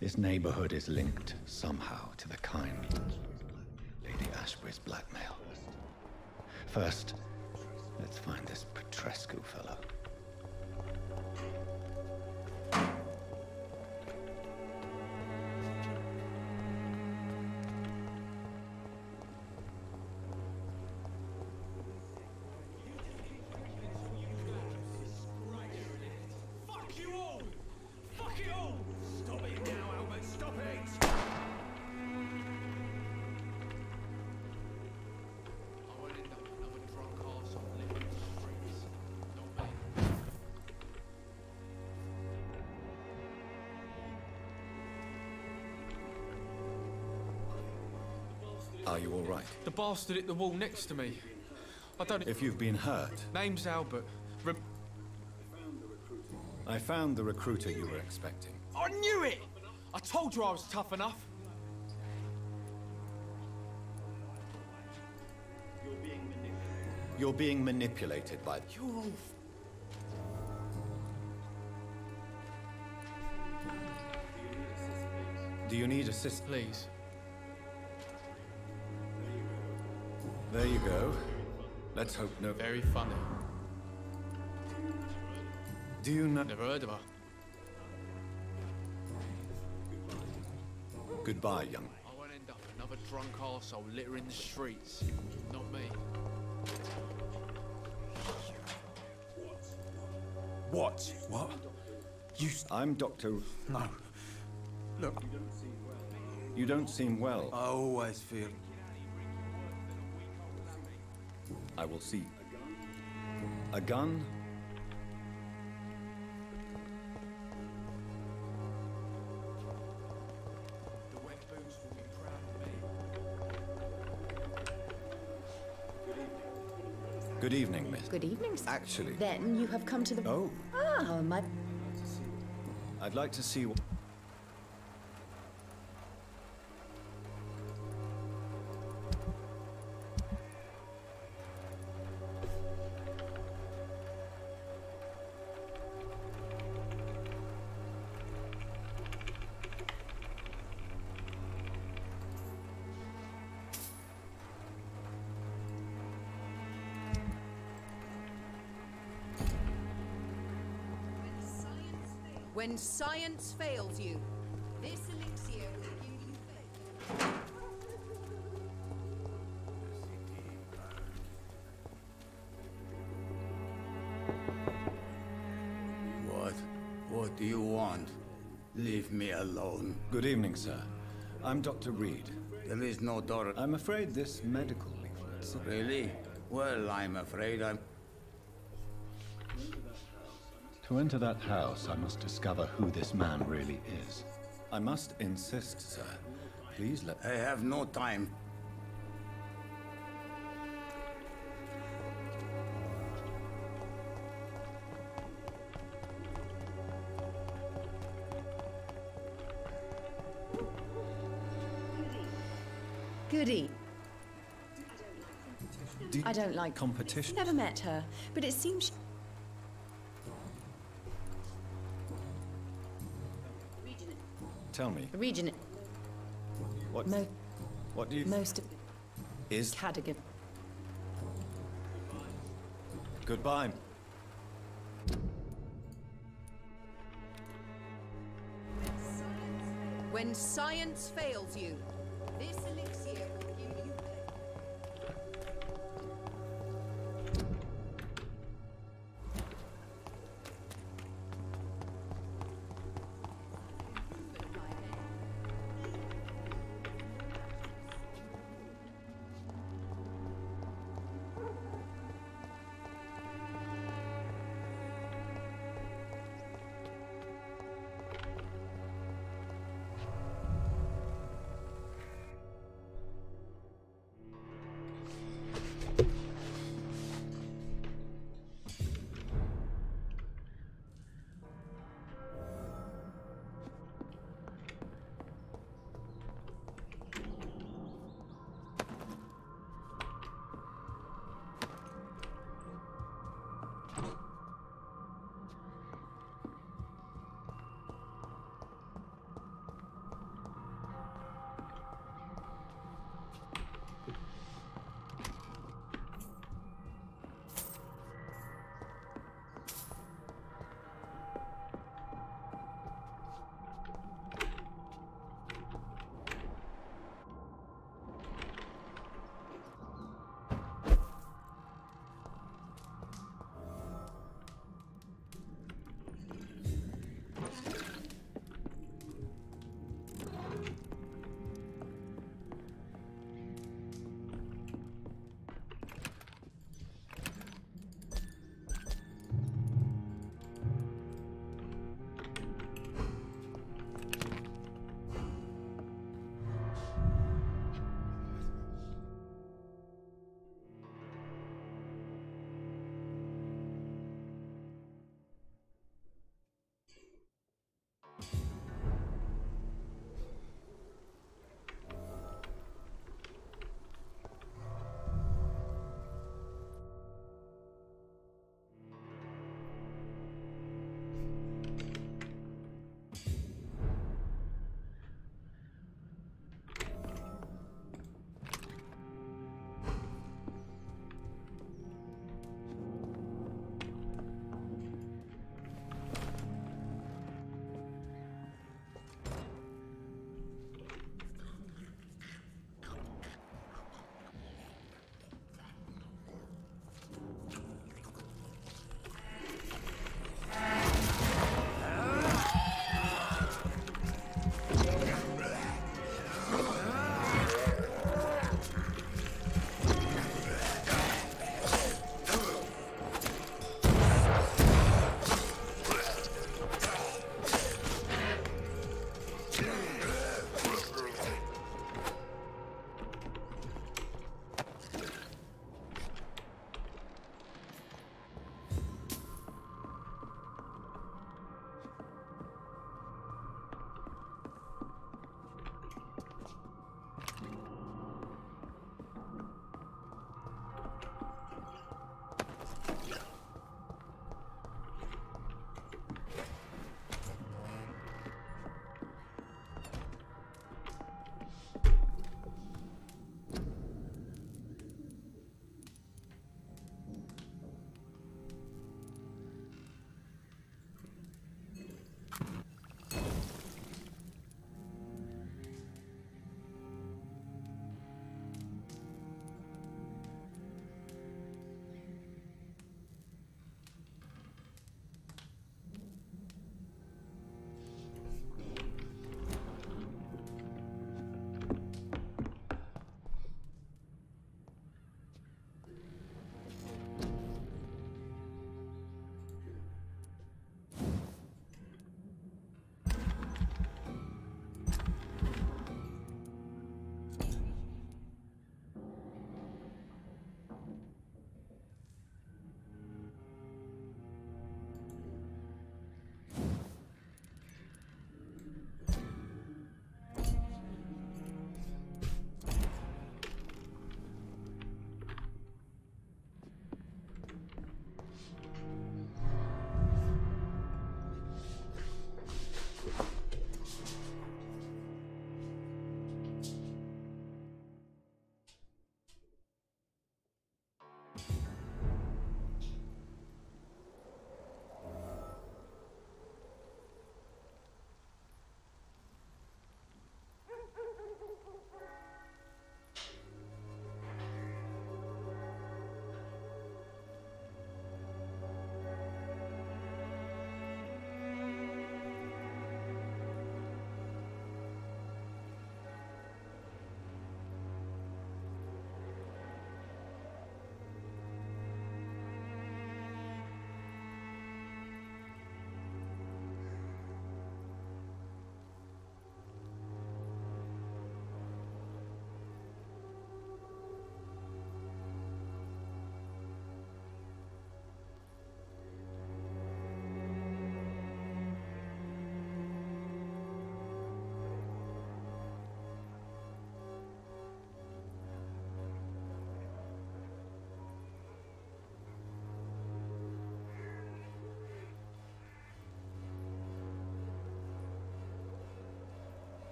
This neighborhood is linked somehow to the kind Lady Ashbury's blackmail. First, let's find this Petrescu fellow. Are you all right? The bastard hit the wall next to me. I don't... If you've been hurt... Name's Albert. I found the recruiter you were expecting. I knew it! I told you I was tough enough. You're being manipulated by... You're all... Do you need assistance? Please. There you go. Let's hope no... Very funny. Do you know... Never heard of her. Goodbye, young... I won't end up another drunk arsehole littering the streets. Not me. What? What? You... I'm Dr... No. Look. You don't seem well. I always feel... I will see. A gun? The wet boots will be proud of me. Good evening, miss. Good evening, sir. Actually... Then you have come to the... Oh. Ah, my... I'd like to see... When science fails you, this elixir will give you faith. What do you want? Leave me alone. Good evening, sir. I'm Dr. Reed. There is no door. I'm afraid this medical leaflet... Really? Well, I'm afraid I'm... To enter that house, I must discover who this man really is. I must insist, sir. Please let... I have no time. Goody. I don't like competition. Never met her, but it seems... Tell me. Region. What do you... Most of... Is... Cadogan. Goodbye. When science fails you, this elixir will give you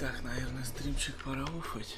Так, наверное, стримчик пора уфать.